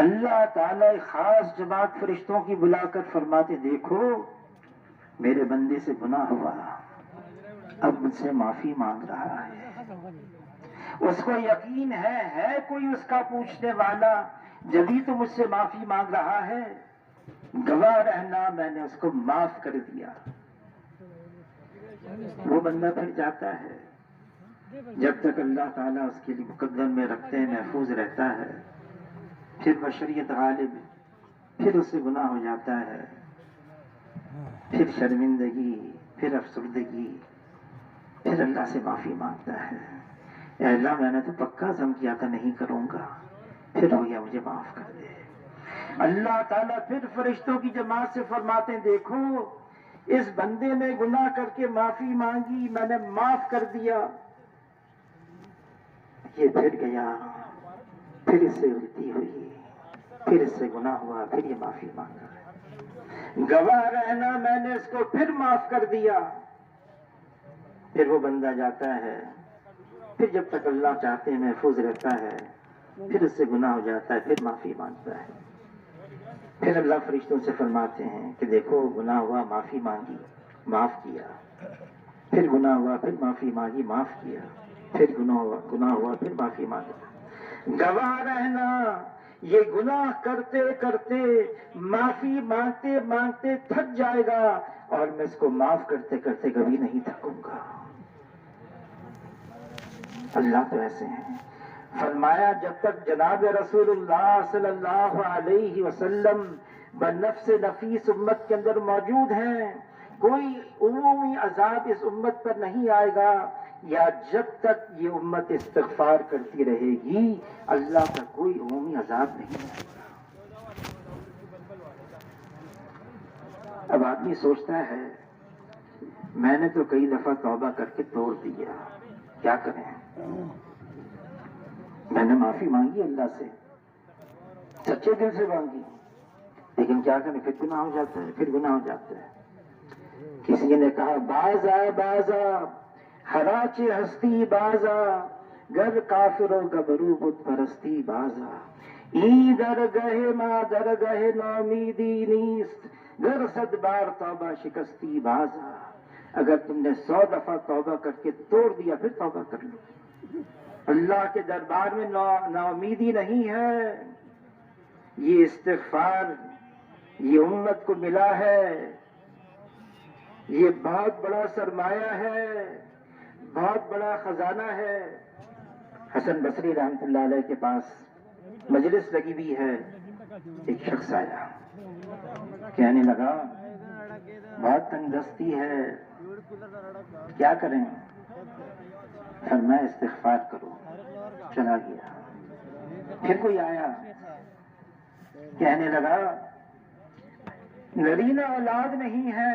اللہ تعالی خاص جماعت فرشتوں کی بلا کر فرماتے دیکھو میرے بندے سے گناہ ہوا، اب مجھ سے معافی مانگ رہا ہے، اس کو یقین ہے کوئی اس کا پوچھنے والا، جبھی تو مجھ سے معافی مانگ رہا ہے، گواہ رہنا میں نے اس کو معاف کر دیا۔ وہ بندہ پھر جاتا ہے، جب تک اللہ تعالیٰ اس کے لیے مقدم میں رکھتے ہیں محفوظ رہتا ہے، پھر بشریت غالب، پھر اس سے گناہ ہو جاتا ہے، پھر شرمندگی، پھر افسردگی، پھر اللہ سے معافی مانگتا ہے، اے اللہ میں نے تو پکا عزم کیا تھا نہیں کروں گا، پھر ہو گیا، مجھے معاف کر دے۔ اللہ تعالیٰ پھر فرشتوں کی جماعت سے فرماتے ہیں دیکھو اس بندے نے گناہ کر کے معافی مانگی، میں نے معاف کر دیا، یہ پھر گیا، پھر اس سے غلطی ہوئی، پھر اس سے گناہ ہوا، پھر یہ معافی مانگا، گواہ رہنا میں نے اس کو پھر معاف کر دیا۔ پھر وہ بندہ جاتا ہے، پھر جب تک اللہ چاہتے ہیں محفوظ رہتا ہے، پھر اس سے گناہ ہو جاتا ہے، پھر معافی مانگتا ہے، پھر اللہ فرشتوں سے فرماتے ہیں کہ دیکھو گناہ ہوا، معافی مانگی، معاف کیا، پھر گناہ ہوا، پھر معافی مانگی، معاف کیا، پھر گناہ ہوا، پھر معافی مانگی۔ گواہ رہنا یہ گناہ کرتے کرتے، معافی مانگتے مانگتے تھک جائے گا، اور میں اس کو معاف کرتے کرتے کبھی نہیں تھکوں گا۔ اللہ تو ایسے ہیں، فرمایا جب تک جناب رسول اللہ صلی اللہ علیہ وسلم بنفس نفیس امت کے اندر موجود ہیں، کوئی عمومی عذاب اس امت پر نہیں آئے گا، یا جب تک یہ امت استغفار کرتی رہے گی اللہ کا کوئی عمومی عذاب نہیں آئے گا۔ اب آدمی سوچتا ہے میں نے تو کئی دفعہ توبہ کر کے توڑ دیا، کیا کریں؟ میں نے معافی مانگی اللہ سے، سچے دل سے مانگی، لیکن کیا کریں، پھر گناہ ہو جاتا ہے، پھر گناہ ہو جاتا ہے۔ کسی نے کہا بازا بازا ہراچ ہستی بازا، گر کافر و گبرو بت پرستی بازا، ای درگہ ما درگہ نومیدی نیست، گر صد بار توبہ شکستی بازا۔ اگر تم نے 100 دفعہ توبہ کر کے توڑ دیا پھر توبہ کر لو، اللہ کے دربار میں نا امیدی نہیں ہے۔ یہ استغفار یہ امت کو ملا ہے، یہ بہت بڑا سرمایہ ہے، بہت بڑا خزانہ ہے۔ حسن بصری رحمۃ اللہ علیہ کے پاس مجلس لگی ہوئی ہے، ایک شخص آیا، کہنے لگا بہت تنگ دستی ہے، کیا کریں؟ فرمایا استغفار کرو، چلا گیا۔ پھر کوئی آیا، کہنے لگا نرینہ اولاد نہیں ہے،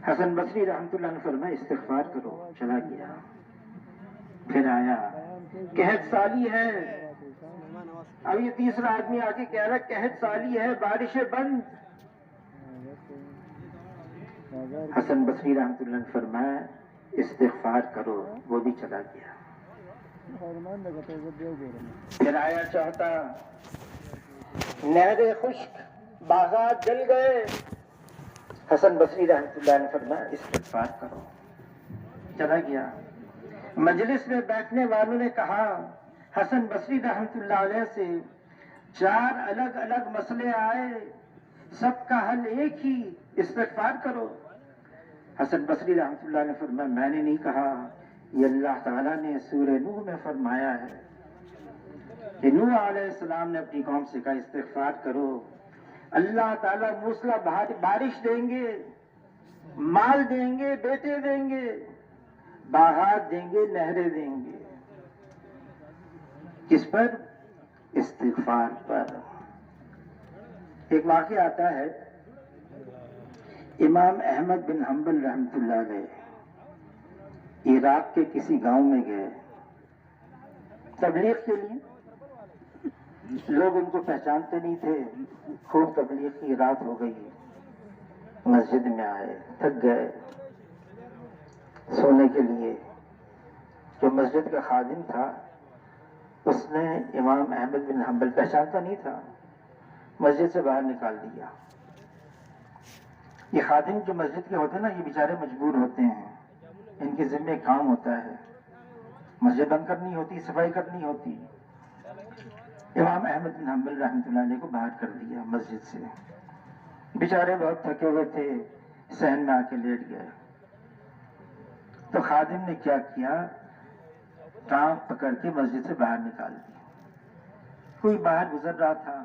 حسن بصری رحمۃ اللہ نے فرمایا استغفار کرو، چلا گیا. پھر آیا، قحط سالی ہے. اب یہ تیسرا آدمی آ کے کہہ رہا قحط سالی ہے، بارشیں بند. حسن بصری رحمۃ اللہ نے فرمایا استغفار کرو، وہ بھی چلا گیا. پھر آیا چوتھا، نہریں خشک، باغات جل گئے. حسن بصری رحمۃ اللہ نے فرمایا استغفار کرو، چلا گیا. مجلس میں بیٹھنے والوں نے کہا حسن بصری رحمۃ اللہ علیہ سے 4 الگ الگ مسئلے آئے، سب کا حل ایک ہی، استغفار کرو. حسن بصری رحمۃ اللہ نے فرمایا میں نے نہیں کہا، یہ اللہ تعالیٰ نے سورہ نوح میں فرمایا ہے کہ نوح علیہ السلام نے اپنی قوم سے کہا استغفار کرو. اللہ تعالیٰ موسلا بارش دیں گے، مال دیں گے، بیٹے دیں گے، باغات دیں گے، نہریں دیں گے. کس پر؟ استغفار پر. ایک واقعہ آتا ہے، امام احمد بن حنبل رحمۃ اللہ علیہ عراق کے کسی گاؤں میں گئے تبلیغ کے لیے. لوگ ان کو پہچانتے نہیں تھے. خوب تبلیغ کی رات ہو گئی، مسجد میں آئے، تھک گئے، سونے کے لیے. جو مسجد کا خادم تھا اس نے امام احمد بن حنبل، پہچانتا نہیں تھا، مسجد سے باہر نکال دیا. یہ خادم جو مسجد کے ہوتے ہیں نا، یہ بیچارے مجبور ہوتے ہیں، ان کے ذمہ کام ہوتا ہے، مسجد بند کرنی ہوتی، صفائی کرنی ہوتی. امام احمد بن حنبل رحمۃ اللہ علیہ کو باہر کر دیا مسجد سے. بیچارے بہت تھکے ہوئے تھے، صحن میں آ کے لیٹ گئے. تو خادم نے کیا کیا، ٹانگ پکڑ کے مسجد سے باہر نکال دیا. کوئی باہر گزر رہا تھا،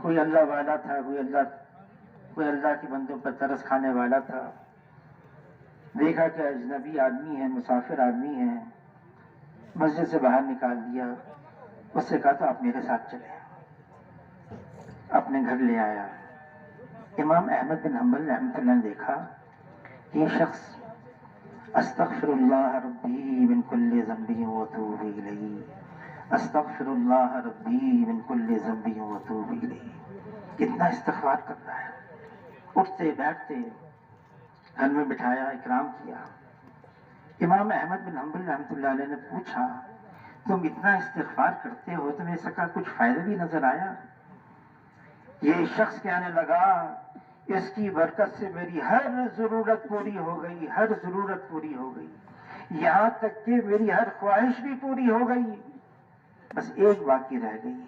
کوئی اللہ والا تھا، کوئی اللہ کے بندوں پر ترس کھانے والا تھا. دیکھا کہ اجنبی آدمی ہے، مسافر آدمی ہے، مسجد سے باہر نکال دیا. اس سے کہا تو آپ میرے ساتھ چلیں. اپنے گھر لے آیا. امام احمد بن حنبل رحمۃ اللہ نے دیکھا یہ شخص استغفر اللہ ربی من کل ذنب واتوب الیہ، استغفر اللہ ربی من کل ذنب واتوب الیہ، کتنا استغفار کرتا ہے. اٹھتے بیٹھتے، گھر میں بٹھایا، اکرام کیا. امام احمد بن حنبل رحمۃ اللہ علیہ نے پوچھا تم اتنا استغفار کرتے ہو، تمہیں اس کا کچھ فائدہ بھی نظر آیا؟ یہ شخص کہنے لگا اس کی برکت سے میری ہر ضرورت پوری ہو گئی، ہر ضرورت پوری ہو گئی، یہاں تک کہ میری ہر خواہش بھی پوری ہو گئی، بس ایک باقی رہ گئی.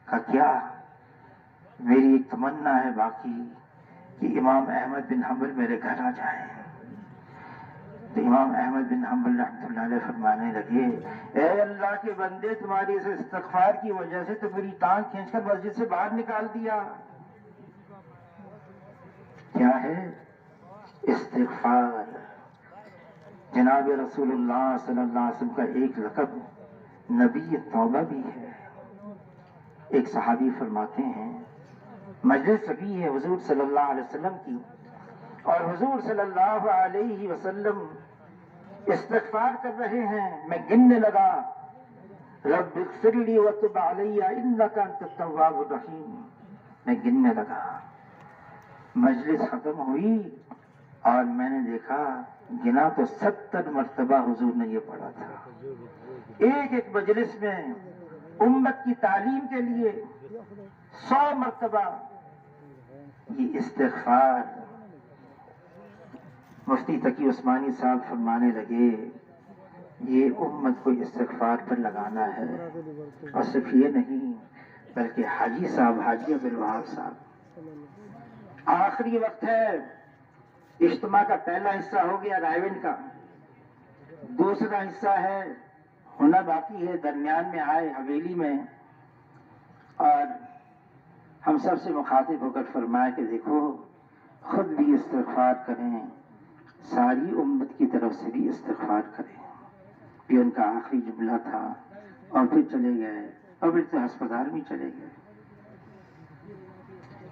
کہا کیا؟ میری ایک تمنا ہے باقی کہ امام احمد بن حنبل میرے گھر آ جائیں. تو امام احمد بن حنبل رحمۃ اللہ علیہ فرمانے لگے اے اللہ کے بندے، تمہاری اس استغفار کی وجہ سے تو میری ٹانگ کھینچ کر مسجد سے باہر نکال دیا. کیا ہے؟ استغفار. جناب رسول اللہ صلی اللہ علیہ وسلم کا ایک لقب نبی توبہ بھی ہے. ایک صحابی فرماتے ہیں مجلس لگی ہے حضور صلی اللہ علیہ وسلم کی، اور حضور صلی اللہ علیہ وسلم استغفار کر رہے ہیں. میں گننے لگا رب اغفر لی وتب علی انک انت التواب الرحیم. میں گننے لگا. مجلس ختم ہوئی اور میں نے دیکھا، گنا تو 70 مرتبہ حضور نے یہ پڑھا تھا. ایک ایک مجلس میں امت کی تعلیم کے لیے 100 مرتبہ یہ استغفار. مفتی تقی عثمانی صاحب فرمانے لگے یہ امت کو استغفار پر لگانا ہے، اور صرف یہ نہیں بلکہ حاجی صاحب، حاجی عبدالوہاب صاحب، آخری وقت ہے. اجتماع کا پہلا حصہ ہو گیا رائے ونڈ کا، دوسرا حصہ ہے ہونا باقی ہے، درمیان میں آئے حویلی میں، اور ہم سب سے مخاطب ہو کر فرمایا کہ دیکھو خود بھی استغفار کریں، ساری امت کی طرف سے بھی استغفار کریں. یہ ان کا آخری جملہ تھا، اور پھر چلے گئے، اور پھر تو ہسپتال بھی چلے گئے.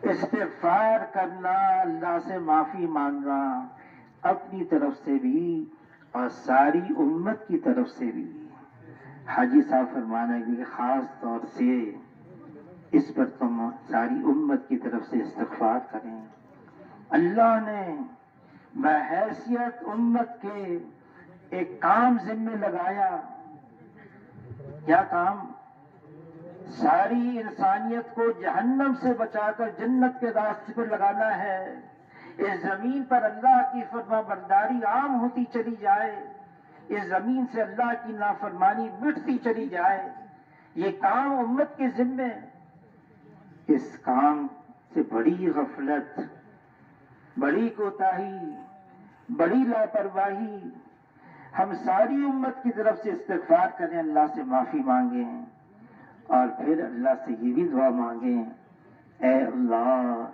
استغفار کرنا، اللہ سے معافی مانگنا، اپنی طرف سے بھی اور ساری امت کی طرف سے بھی۔ حاجی صاحب فرمانا کہ خاص طور سے اس پر تم ساری امت کی طرف سے استغفار کریں۔ اللہ نے بحیثیت امت کے ایک کام ذمہ لگایا۔ کیا کام؟ ساری انسانیت کو جہنم سے بچا کر جنت کے راستے پر لگانا ہے۔ اس زمین پر اللہ کی فرما برداری عام ہوتی چلی جائے، اس زمین سے اللہ کی نافرمانی مٹتی چلی جائے، یہ کام امت کے ذمے۔ اس کام سے بڑی غفلت، بڑی کوتاہی، بڑی لاپرواہی، ہم ساری امت کی طرف سے استغفار کریں، اللہ سے معافی مانگیں، اور پھر اللہ سے یہ بھی دعا مانگیں، اے اللہ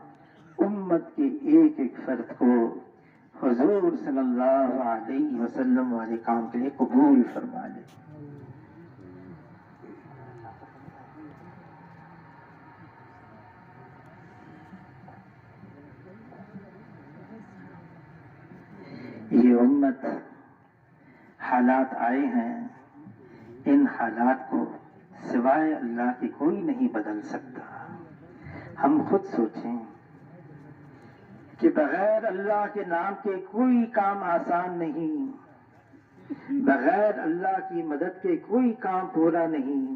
امت کے ایک ایک فرد کو حضور صلی اللہ علیہ وسلم والے کام کے لیے قبول فرما لے۔ یہ امت حالات آئے ہیں، ان حالات کو سوائے اللہ کے کوئی نہیں بدل سکتا۔ ہم خود سوچیں کہ بغیر اللہ کے نام کے کوئی کام آسان نہیں، بغیر اللہ کی مدد کے کوئی کام پورا نہیں،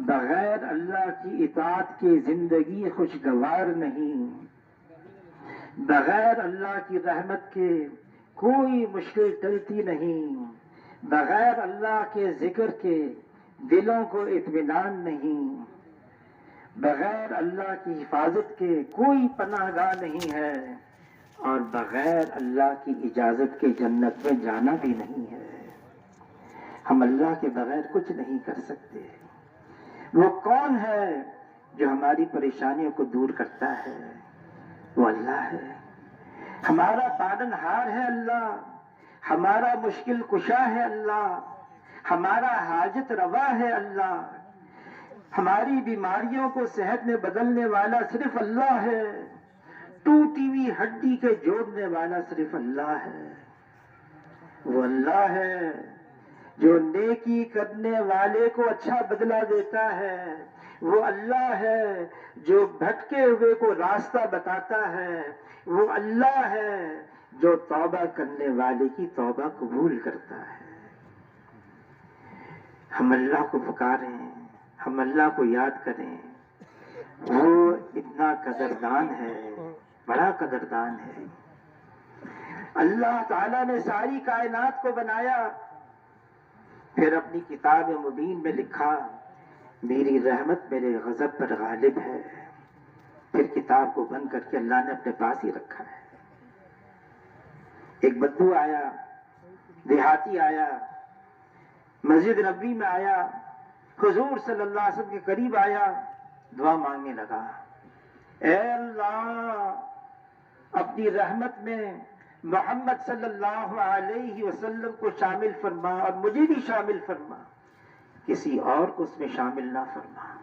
بغیر اللہ کی اطاعت کے زندگی خوشگوار نہیں، بغیر اللہ کی رحمت کے کوئی مشکل ٹلتی نہیں، بغیر اللہ کے ذکر کے دلوں کو اطمینان نہیں، بغیر اللہ کی حفاظت کے کوئی پناہ گاہ نہیں ہے، اور بغیر اللہ کی اجازت کے جنت میں جانا بھی نہیں ہے۔ ہم اللہ کے بغیر کچھ نہیں کر سکتے۔ وہ کون ہے جو ہماری پریشانیوں کو دور کرتا ہے؟ وہ اللہ ہے۔ ہمارا پالنہار ہے اللہ، ہمارا مشکل کشا ہے اللہ، ہمارا حاجت روا ہے اللہ، ہماری بیماریوں کو صحت میں بدلنے والا صرف اللہ ہے، ٹوٹی ہوئی ہڈی کے جوڑنے والا صرف اللہ ہے۔ وہ اللہ ہے جو نیکی کرنے والے کو اچھا بدلہ دیتا ہے، وہ اللہ ہے جو بھٹکے ہوئے کو راستہ بتاتا ہے، وہ اللہ ہے جو توبہ کرنے والے کی توبہ قبول کرتا ہے۔ ہم اللہ کو پکاریں، ہم اللہ کو یاد کریں، وہ اتنا قدردان ہے، بڑا قدردان ہے۔ اللہ تعالیٰ نے ساری کائنات کو بنایا، پھر اپنی کتاب مبین میں لکھا میری رحمت میرے غضب پر غالب ہے، پھر کتاب کو بند کر کے اللہ نے اپنے پاس ہی رکھا ہے۔ ایک بدو آیا، دیہاتی آیا، مسجد نبوی میں آیا، حضور صلی اللہ علیہ وسلم کے قریب آیا، دعا مانگنے لگا، اے اللہ اپنی رحمت میں محمد صلی اللہ علیہ وسلم کو شامل فرما اور مجھے بھی شامل فرما، کسی اور کو اس میں شامل نہ فرما۔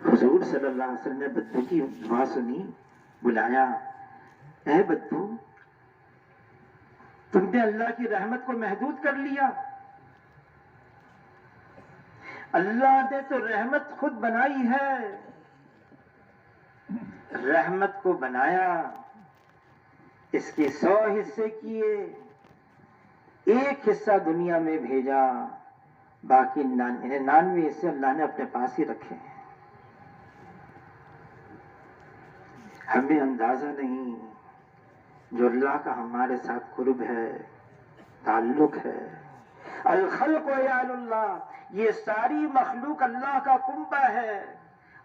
حضور صلی اللہ علیہ وسلم نے بدو کی دعا سنی، بلایا، اے بدو تم نے اللہ کی رحمت کو محدود کر لیا، اللہ نے تو رحمت خود بنائی ہے، رحمت کو بنایا، اس کے 100 حصے کیے، ایک حصہ دنیا میں بھیجا، باقی 99 حصے اللہ نے اپنے پاس ہی رکھے ہیں۔ ہمیں اندازہ نہیں جو اللہ کا ہمارے ساتھ قرب ہے، تعلق ہے۔ الخلق عیال اللہ، یہ ساری مخلوق اللہ کا کنبہ ہے،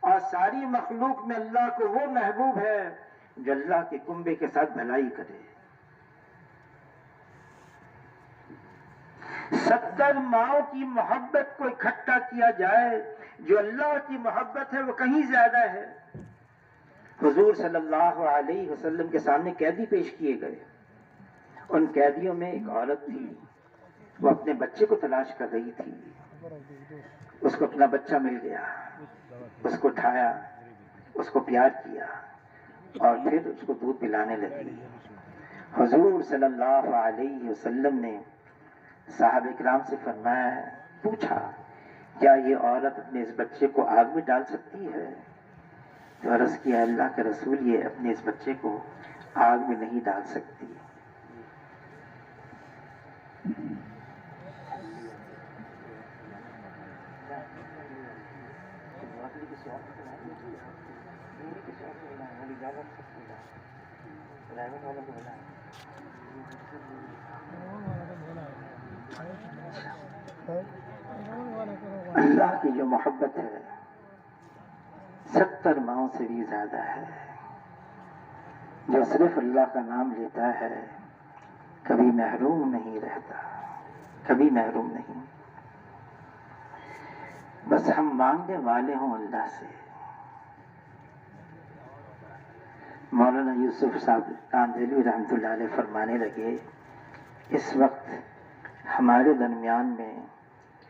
اور ساری مخلوق میں اللہ کو وہ محبوب ہے جو اللہ کے کنبے کے ساتھ بھلائی کرے۔ 70 ماؤں کی محبت کو اکٹھا کیا جائے، جو اللہ کی محبت ہے وہ کہیں زیادہ ہے۔ حضور صلی اللہ علیہ وسلم کے سامنے قیدی پیش کیے گئے، ان قیدیوں میں ایک عورت تھی، وہ اپنے بچے کو تلاش کر رہی تھی، اس کو اپنا بچہ مل گیا، اس کو اٹھایا، اس کو پیار کیا اور پھر اس کو دودھ پلانے لگی. حضور صلی اللہ علیہ وسلم نے صحابہ کرام سے فرمایا، پوچھا کیا یہ عورت اپنے اس بچے کو آگ میں ڈال سکتی ہے؟ تو عرض کیا اللہ کے رسول یہ اپنے اس بچے کو آگ میں نہیں ڈال سکتی. اللہ کی جو محبت ہے 70 ماؤں سے بھی زیادہ ہے. جو صرف اللہ کا نام لیتا ہے کبھی محروم نہیں رہتا، کبھی محروم نہیں. بس ہم مانگنے والے ہوں اللہ سے. مولانا یوسف صاحب ناندیلوی رحمۃ اللہ علیہ فرمانے لگے، اس وقت ہمارے درمیان میں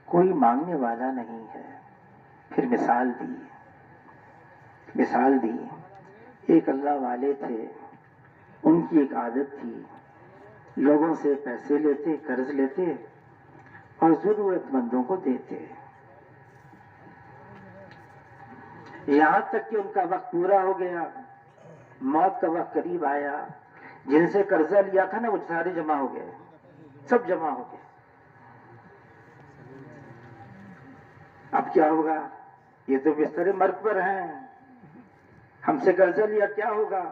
کوئی مانگنے والا نہیں ہے. پھر مثال دی ایک اللہ والے تھے، ان کی ایک عادت تھی لوگوں سے پیسے لیتے، قرض لیتے اور ضرورت مندوں کو دیتے. یہاں تک کہ ان کا وقت پورا ہو گیا، موت کا وقت قریب آیا، جن سے قرضہ لیا تھا نا وہ سارے جمع ہو گئے، سب جمع ہو گئے. اب کیا ہوگا؟ یہ تو بستر مرگ پر ہیں، ہم سے قرضہ لیا، کیا ہوگا؟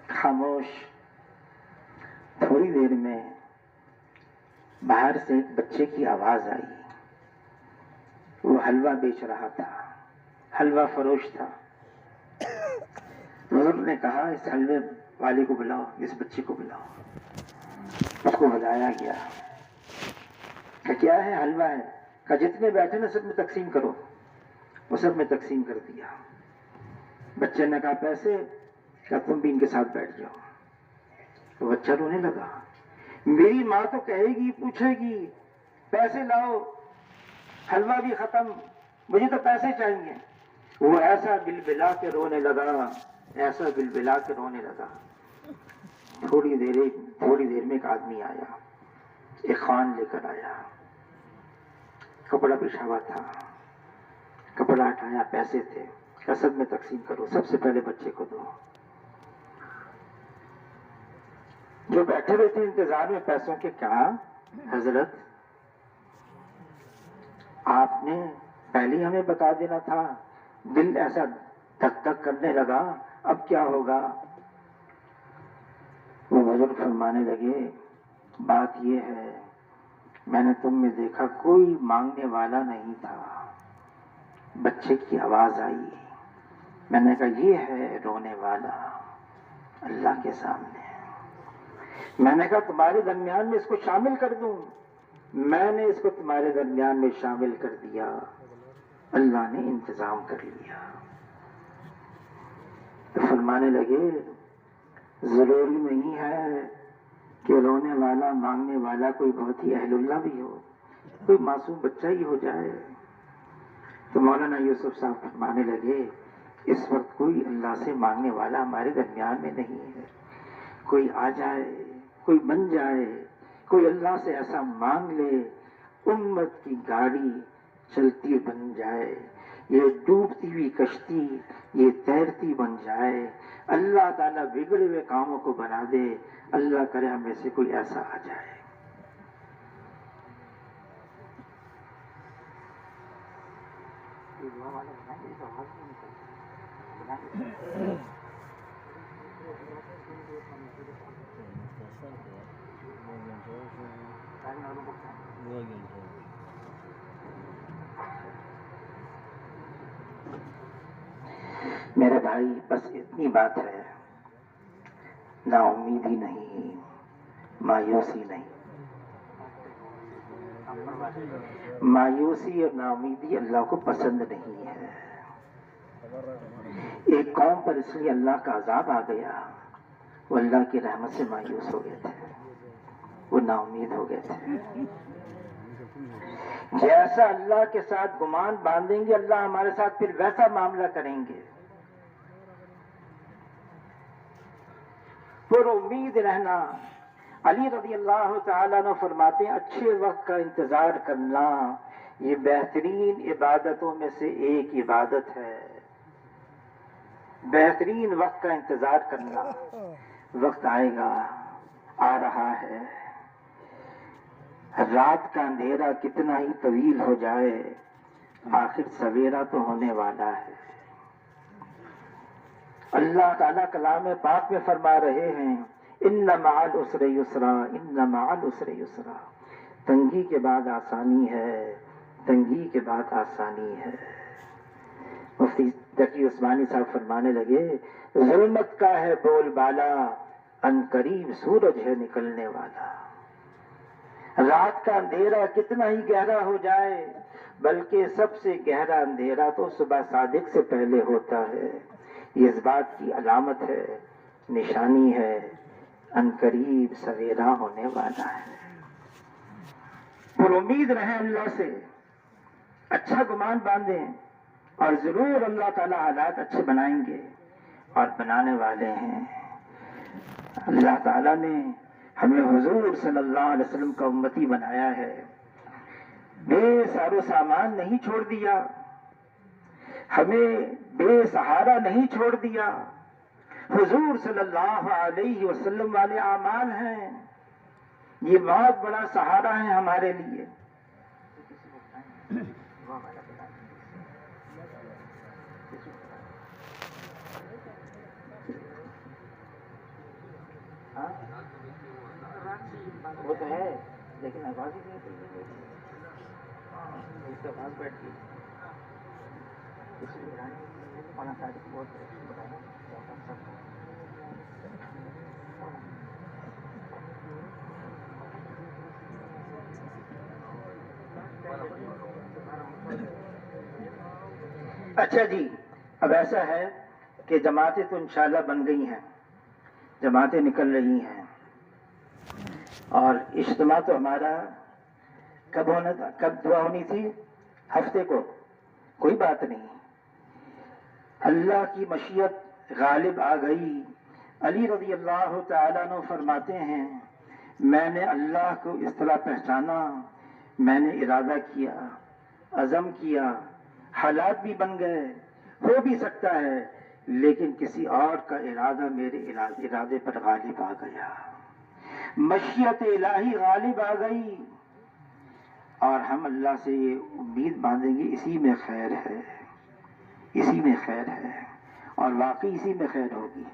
خاموش. تھوڑی دیر میں باہر سے ایک بچے کی آواز آئی. وہ حلوہ بیچ رہا تھا، حلوہ فروش تھا. حضور نے کہا اس حلوے والے کو بلاؤ، اس بچے کو بلاؤ. اس کو بلایا گیا کہ کیا ہے؟ حلوہ ہے. کہ جتنے بیٹھے نا سب میں تقسیم کرو. وہ سب میں تقسیم کر دیا. بچے نے کہا پیسے؟ کہ تم بھی ان کے ساتھ بیٹھ جاؤ. تو بچہ رونے لگا. میری ماں تو کہے گی، پوچھے گی پیسے لاؤ، حلوہ بھی ختم، مجھے تو پیسے چاہیے. وہ ایسا بلبلا کے رونے لگا، ایسا بلبلا کے رونے لگا. تھوڑی دیر میں ایک آدمی آیا، ایک خوان لے کر آیا. کپڑا بچھا ہوا تھا، کپڑا ہٹایا، پیسے تھے. سب میں تقسیم کرو، سب سے پہلے بچے کو دو. جو بیٹھے ہوئے تھے انتظار میں پیسوں کے، کہا حضرت آپ نے پہلے ہی ہمیں بتا دینا تھا. دل ایسا دھک دھک کرنے لگا، اب کیا ہوگا؟ وہ بزرگ فرمانے لگے بات یہ ہے میں نے تم میں دیکھا کوئی مانگنے والا نہیں تھا. بچے کی آواز آئی، میں نے کہا یہ ہے رونے والا اللہ کے سامنے. میں نے کہا تمہارے درمیان میں اس کو شامل کر دوں. میں نے اس کو تمہارے درمیان میں شامل کر دیا، اللہ نے انتظام کر لیا. تو فرمانے لگے ضروری نہیں ہے کہ رونے والا مانگنے والا کوئی بہت ہی اہل اللہ بھی ہو، کوئی معصوم بچہ ہی ہو جائے. تو مولانا یوسف صاحب فرمانے لگے اس وقت کوئی اللہ سے مانگنے والا ہمارے درمیان میں نہیں ہے. کوئی آ جائے، کوئی بن جائے، کوئی اللہ سے ایسا مانگ لے امت کی گاڑی چلتی بن جائے، یہ ڈوبتی ہوئی کشتی یہ تیرتی بن جائے. اللہ تعالیٰ بگڑے ہوئے کاموں کو بنا دے. اللہ کرے ہم میں سے کوئی ایسا آ جائے. میرے بھائی بس اتنی بات ہے، نا امیدی نہیں، مایوسی نہیں. مایوسی اور نا امیدی اللہ کو پسند نہیں ہے. ایک قوم پر اس لیے اللہ کا عذاب آ گیا، وہ اللہ کی رحمت سے مایوس ہو گئے تھے، وہ نا امید ہو گئے تھے. جیسا اللہ کے ساتھ گمان باندھیں گے اللہ ہمارے ساتھ پھر ویسا معاملہ کریں گے. پر امید رہنا. علی رضی اللہ تعالیٰ عنہ فرماتے ہیں اچھے وقت کا انتظار کرنا یہ بہترین عبادتوں میں سے ایک عبادت ہے. بہترین وقت کا انتظار کرنا. وقت آئے گا، آ رہا ہے. رات کا اندھیرا کتنا ہی طویل ہو جائے آخر سویرا تو ہونے والا ہے. اللہ تعالیٰ کلام پاک میں فرما رہے ہیں ان مع العسر یسرا، ان مع العسر یسرا. تنگی کے بعد آسانی ہے، تنگی کے بعد آسانی ہے. مفتی تقی عثمانی صاحب فرمانے لگے ظلمت کا ہے بول بالا، ان قریب سورج ہے نکلنے والا. رات کا اندھیرا کتنا ہی گہرا ہو جائے بلکہ سب سے گہرا اندھیرا تو صبح صادق سے پہلے ہوتا ہے. یہ اس بات کی علامت ہے، نشانی ہے، ان قریب سویرا ہونے والا ہے. اور امید رہیں اللہ سے، اچھا گمان باندھیں اور ضرور اللہ تعالیٰ حالات اچھے بنائیں گے اور بنانے والے ہیں. اللہ تعالیٰ نے ہمیں حضور صلی اللہ علیہ وسلم کا امتی بنایا ہے. بے سار و سامان نہیں چھوڑ دیا، ہمیں بے سہارا نہیں چھوڑ دیا. حضور صلی اللہ علیہ وسلم والے اعمال ہیں، یہ بہت بڑا سہارا ہے ہمارے لیے. وہ تو ہے لیکن آواز ہی نہیں چل رہی اس کے پاس بیٹھ کے اچھا جی. اب ایسا ہے کہ جماعتیں تو انشاءاللہ بن گئی ہیں، جماعتیں نکل رہی ہیں اور اجتماع تو ہمارا کب ہونا تھا، کب دعا ہونی تھی؟ ہفتے کو. کوئی بات نہیں، اللہ کی مشیت غالب آ گئی. علی رضی اللہ تعالیٰ عنہ فرماتے ہیں میں نے اللہ کو اس طرح پہچانا، میں نے ارادہ کیا، عزم کیا، حالات بھی بن گئے، ہو بھی سکتا ہے لیکن کسی اور کا ارادہ میرے ارادے پر غالب آ گیا. مشیت الہی غالب آ گئی اور ہم اللہ سے یہ امید باندھیں گے اسی میں خیر ہے، اسی میں خیر ہے اور واقعی اسی میں خیر ہوگی.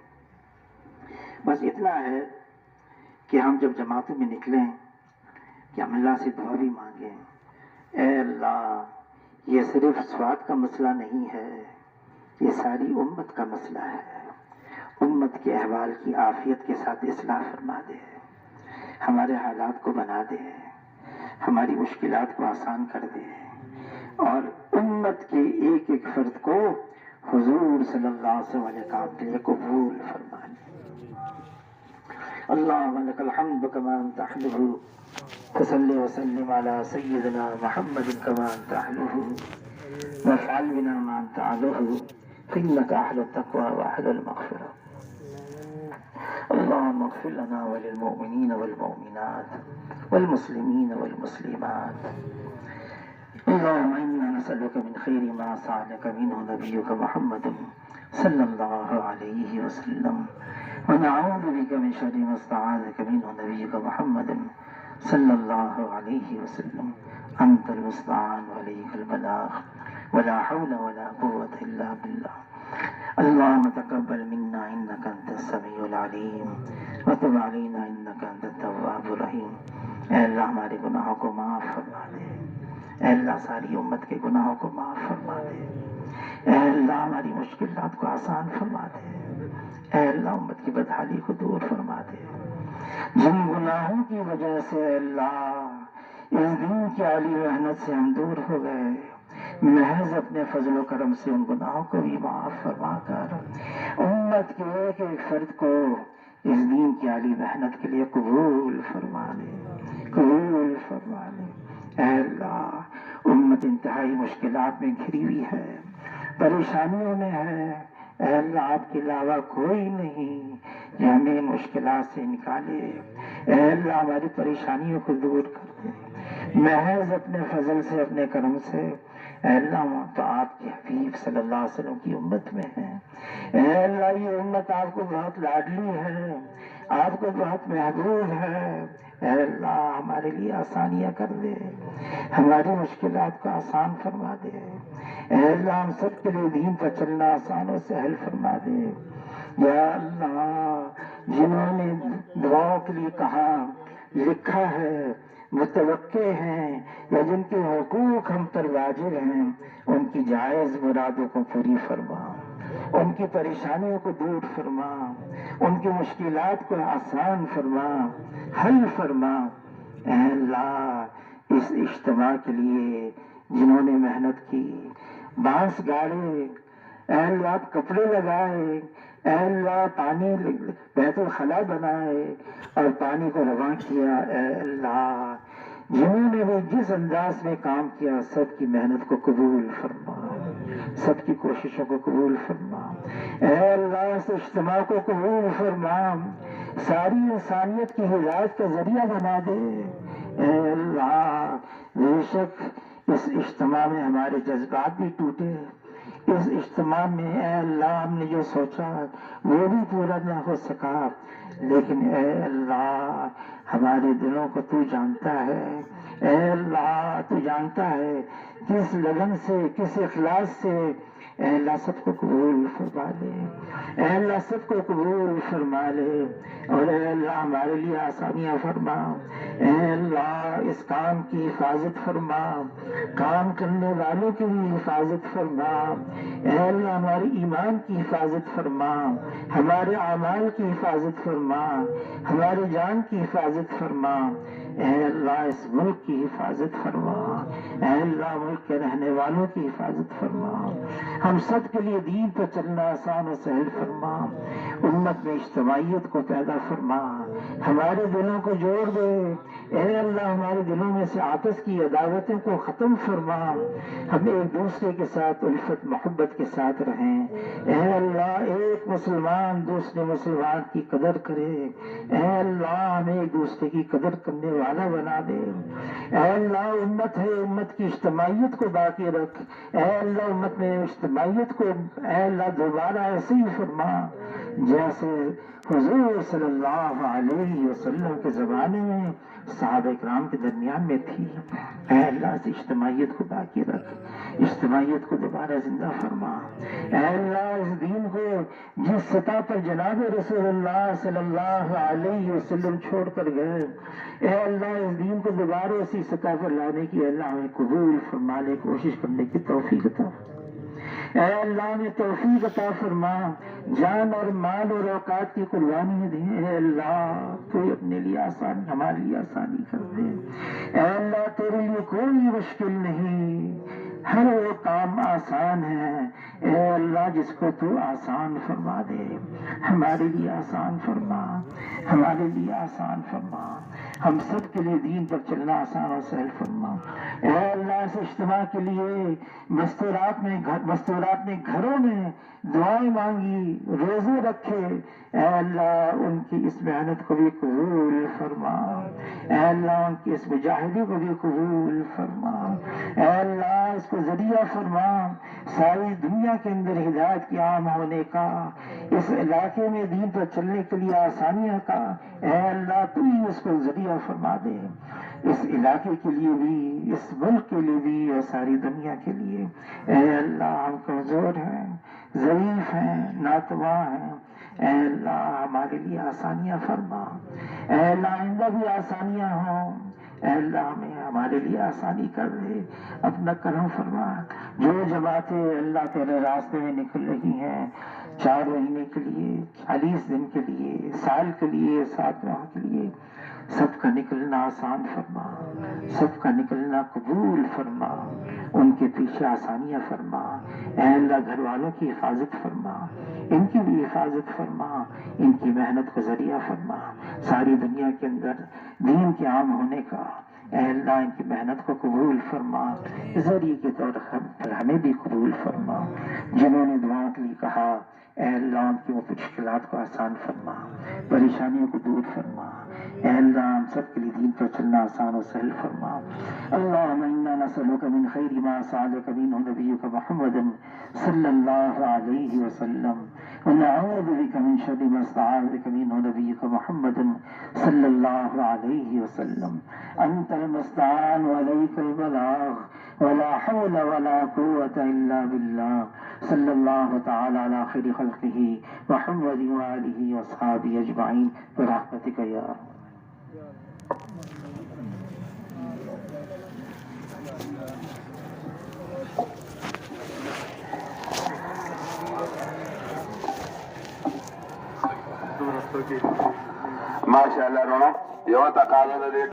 بس اتنا ہے کہ ہم جب جماعتوں میں نکلیں کہ ہم اللہ سے دعا بھی مانگیں. اے اللہ یہ صرف سواد کا مسئلہ نہیں ہے، یہ ساری امت کا مسئلہ ہے. امت کے احوال کی عافیت کے ساتھ اصلاح فرما دے، ہمارے حالات کو بنا دے، ہماری مشکلات کو آسان کر دے اور امت کے ایک ایک فرد کو حضور صلی اللہ علیہ وسلم والے کام کے لیے قبول فرما لے. اللہم لک الحمد کما انت اہلہ فصلی وسلم علی سیدنا محمد کما انت اہلہ وافعل بنا ما انت اہلہ فانک اہل التقوی واہل المغفرہ. اللهم اغفر لنا وللمؤمنين والمؤمنات والمسلمين والمسلمات. اللهم إنا نسألك من خير ما سألك منه نبيك محمد صلى الله عليه وسلم ونعوذ بك من شر ما استعاذك منه نبيك محمد صلى الله عليه وسلم. أنت المستعان وعليك البلاغ ولا حول ولا قوة إلا بالله. اللهم تقبل منا انك انت السميع العليم وتب علينا انك انت التواب الرحيم. اے اللہ ہمارے گناہوں کو معاف فرما دے، اے اللہ ساری امت کے گناہوں کو معاف فرما دے، اے اللہ ہماری مشکلات کو آسان فرما دے، اے اللہ امت کی بدحالی کو دور فرما دے. جن گناہوں کی وجہ سے اے اللہ اس دین کی عالی محنت سے ہم دور ہو گئے، محض اپنے فضل و کرم سے ان گناہوں کو بھی معاف فرما کر امت کے ایک ایک فرد کو اس دین کی عالی محنت کے لیے قبول فرما لے، قبول فرما لے۔ اے اللہ امت انتہائی مشکلات میں گھری ہوئی ہے، پریشانیوں میں ہے، اے اللہ آپ کے علاوہ کوئی نہیں جو ہمیں مشکلات سے نکالے۔ اے اللہ ہماری پریشانیوں کو دور کر دے محض اپنے فضل سے، اپنے کرم سے۔ اے اللہ تو آپ کے حبیب صلی اللہ علیہ وسلم کی امت میں ہے، اے اللہ یہ امت آپ کو بہت لاڈلی ہے، آپ کو بہت محبوب ہے۔ اے اللہ ہمارے لیے آسانیاں کر دے، ہماری مشکلات کو آسان فرما دے۔ اے اللہ ہم سب کے لیے دین پر چلنا آسان و سہل فرما دے۔ یا اللہ جنہوں نے دعاؤں کے لیے کہا، لکھا ہے، متوقع ہیں یا جن کے حقوق ہم پر واجب ہیں، ان کی جائز مرادوں کو پوری فرما، ان کی پریشانیوں کو دور فرما، ان کی مشکلات کو آسان فرما، حل فرما۔ اے اللہ اس اجتماع کے لیے جنہوں نے محنت کی، بانس گاڑے، اے اللہ کپڑے لگائے، اے اللہ پانی بیت الخلا بنائے اور پانی کو رواں کیا، اے اللہ جنہوں نے وہ جس انداز میں کام کیا سب کی محنت کو قبول فرما، سب کی کوششوں کو قبول فرما۔ اے اللہ اس اجتماع کو قبول فرما، ساری انسانیت کی ہدایت کا ذریعہ بنا دے۔ اے اللہ بے شک اس اجتماع میں ہمارے جذبات بھی ٹوٹے، اس اجتماع میں اے اللہ ہم نے جو سوچا وہ بھی پورا نہ ہو سکا، لیکن اے اللہ ہمارے دلوں کو تو جانتا ہے، اے اللہ تو جانتا ہے کس لگن سے، کس اخلاص سے۔ اے اللہ سب کو قبول فرما لے، اے اللہ سب کو قبول فرما لے، اور اے اللہ ہمارے لیے آسانیاں فرما۔ اے اللہ اس کام کی حفاظت فرما، کام کرنے والوں کی بھی حفاظت فرما۔ اے اللہ ہمارے ایمان کی حفاظت فرما، ہمارے اعمال کی حفاظت فرما، ہمارے جان کی حفاظت فرما۔ اے اللہ اس ملک کی حفاظت فرما، اے اللہ ملک کے رہنے والوں کی حفاظت فرما۔ ہم سب کے لیے دین پر چلنا آسان و سہل فرما، امت میں اجتماعیت کو پیدا فرما، ہمارے دلوں کو جوڑ دے۔ اے اللہ ہمارے دلوں میں سے آپس کی عداوتوں کو ختم فرما، ہم ایک دوسرے کے ساتھ الفت محبت کے ساتھ رہیں۔ اے اللہ ایک مسلمان دوسرے مسلمان کی قدر کرے، اے اللہ ہمیں ایک دوسرے کی قدر کرنے والا بنا دے۔ اے اللہ امت ہے، امت کی اجتماعیت کو باقی رکھ۔ اے اللہ امت میں اجتماعیت کو اے اللہ دوبارہ ایسے ہی فرما جیسے حضور صلی اللہ علیہ وسلم کے زمانے میں صحابہ کرام کے درمیان میں تھی۔ اے اللہ اس اجتماعیت کو باقی رکھ، اجتماعیت کو دوبارہ زندہ فرما۔ اے اللہ اس دین کو جس سطح پر جناب رسول اللہ صلی اللہ علیہ وسلم چھوڑ کر گئے، اے اللہ اس دین کو دوبارہ اسی سطح پر لانے کی اللہ ہمیں قبول فرما لے، کوشش کرنے کی توفیق عطا فرما۔ اے اللہ نے توفیق عطا فرما، جان اور مال اور اوقات کی قربانی دے۔ اے اللہ تو اپنے لیے آسانی، ہمارے لیے آسانی کر دے۔ اے اللہ تیرے لیے کوئی مشکل نہیں، ہر وہ کام آسان ہے۔ اے اللہ جس کو تو آسان فرما دے، ہمارے لیے آسان فرما، ہمارے لیے آسان فرما، ہم سب کے لیے دین پر چلنا آسان اور سہل فرما۔ اے اللہ اس اجتماع کے لیے مستورات نے گھروں میں دعائیں مانگی، روزے رکھے، اے اللہ ان کی اس محنت کو بھی قبول فرما۔ اے اللہ ان کی اس مجاہدے کو بھی قبول فرما۔ اے اللہ اس کو ذریعہ فرما ساری دنیا کے اندر ہدایت کی عام ہونے کا، اس علاقے میں دین پر چلنے کے لیے آسانیاں کا۔ اے اللہ تو ہی اس کو ذریعہ فرما دے، اس علاقے کے لیے بھی، اس ملک کے لیے بھی اور ساری دنیا کے لیے۔ اے اللہ ہم کمزور ہیں، ضعیف ہیں، ناتواں ہیں، اے اللہ ہمارے لیے آسانیاں فرما۔ اے اللہ آئندہ بھی آسانیاں ہوں، اے اللہ ہمیں ہمارے لیے آسانی کر دے، اپنا کرم فرما۔ جو جماعتیں اللہ تیرے راستے میں نکل رہی ہیں 4 مہینے کے لیے، 40 دن کے لیے، سال کے لیے، 7 ماہ کے لیے، سب کا نکلنا آسان فرما، سب کا نکلنا قبول فرما، ان کے پیچھے آسانیاں فرما۔ اے اللہ گھر والوں کی حفاظت فرما، ان کی بھی حفاظت فرما، ان کی محنت کو ذریعہ فرما، ساری دنیا کے اندر دین کے عام ہونے کا اے اللہ ان کی محنت کو قبول فرما، ذریعے کے طور پر ہمیں بھی قبول فرما۔ جنہوں نے دعا کے لیے کہا اے اللہ ان کی مشکلات کو آسان فرما، پریشانیوں کو دور فرما، اے اللہ ہم سب کے لیے دین پر چلنا آسان و سہل فرما۔ اللہم انا نسألک من خیر ما سألک منہ نبیک محمد صلی اللہ علیہ وسلم ونعوذ بک من شر ما استعاذک منہ نبیک محمد صلی اللہ علیہ وسلم۔ انت المستعان وعلیک البلاغ ولا حول ولا قوة الا باللہ۔ صلی اللہ تعالی علی خیر خلقہ محمد وآلہ واصحابہ اجمعین برحمتک یا ماشاء اللہ رونا یہ تقاضا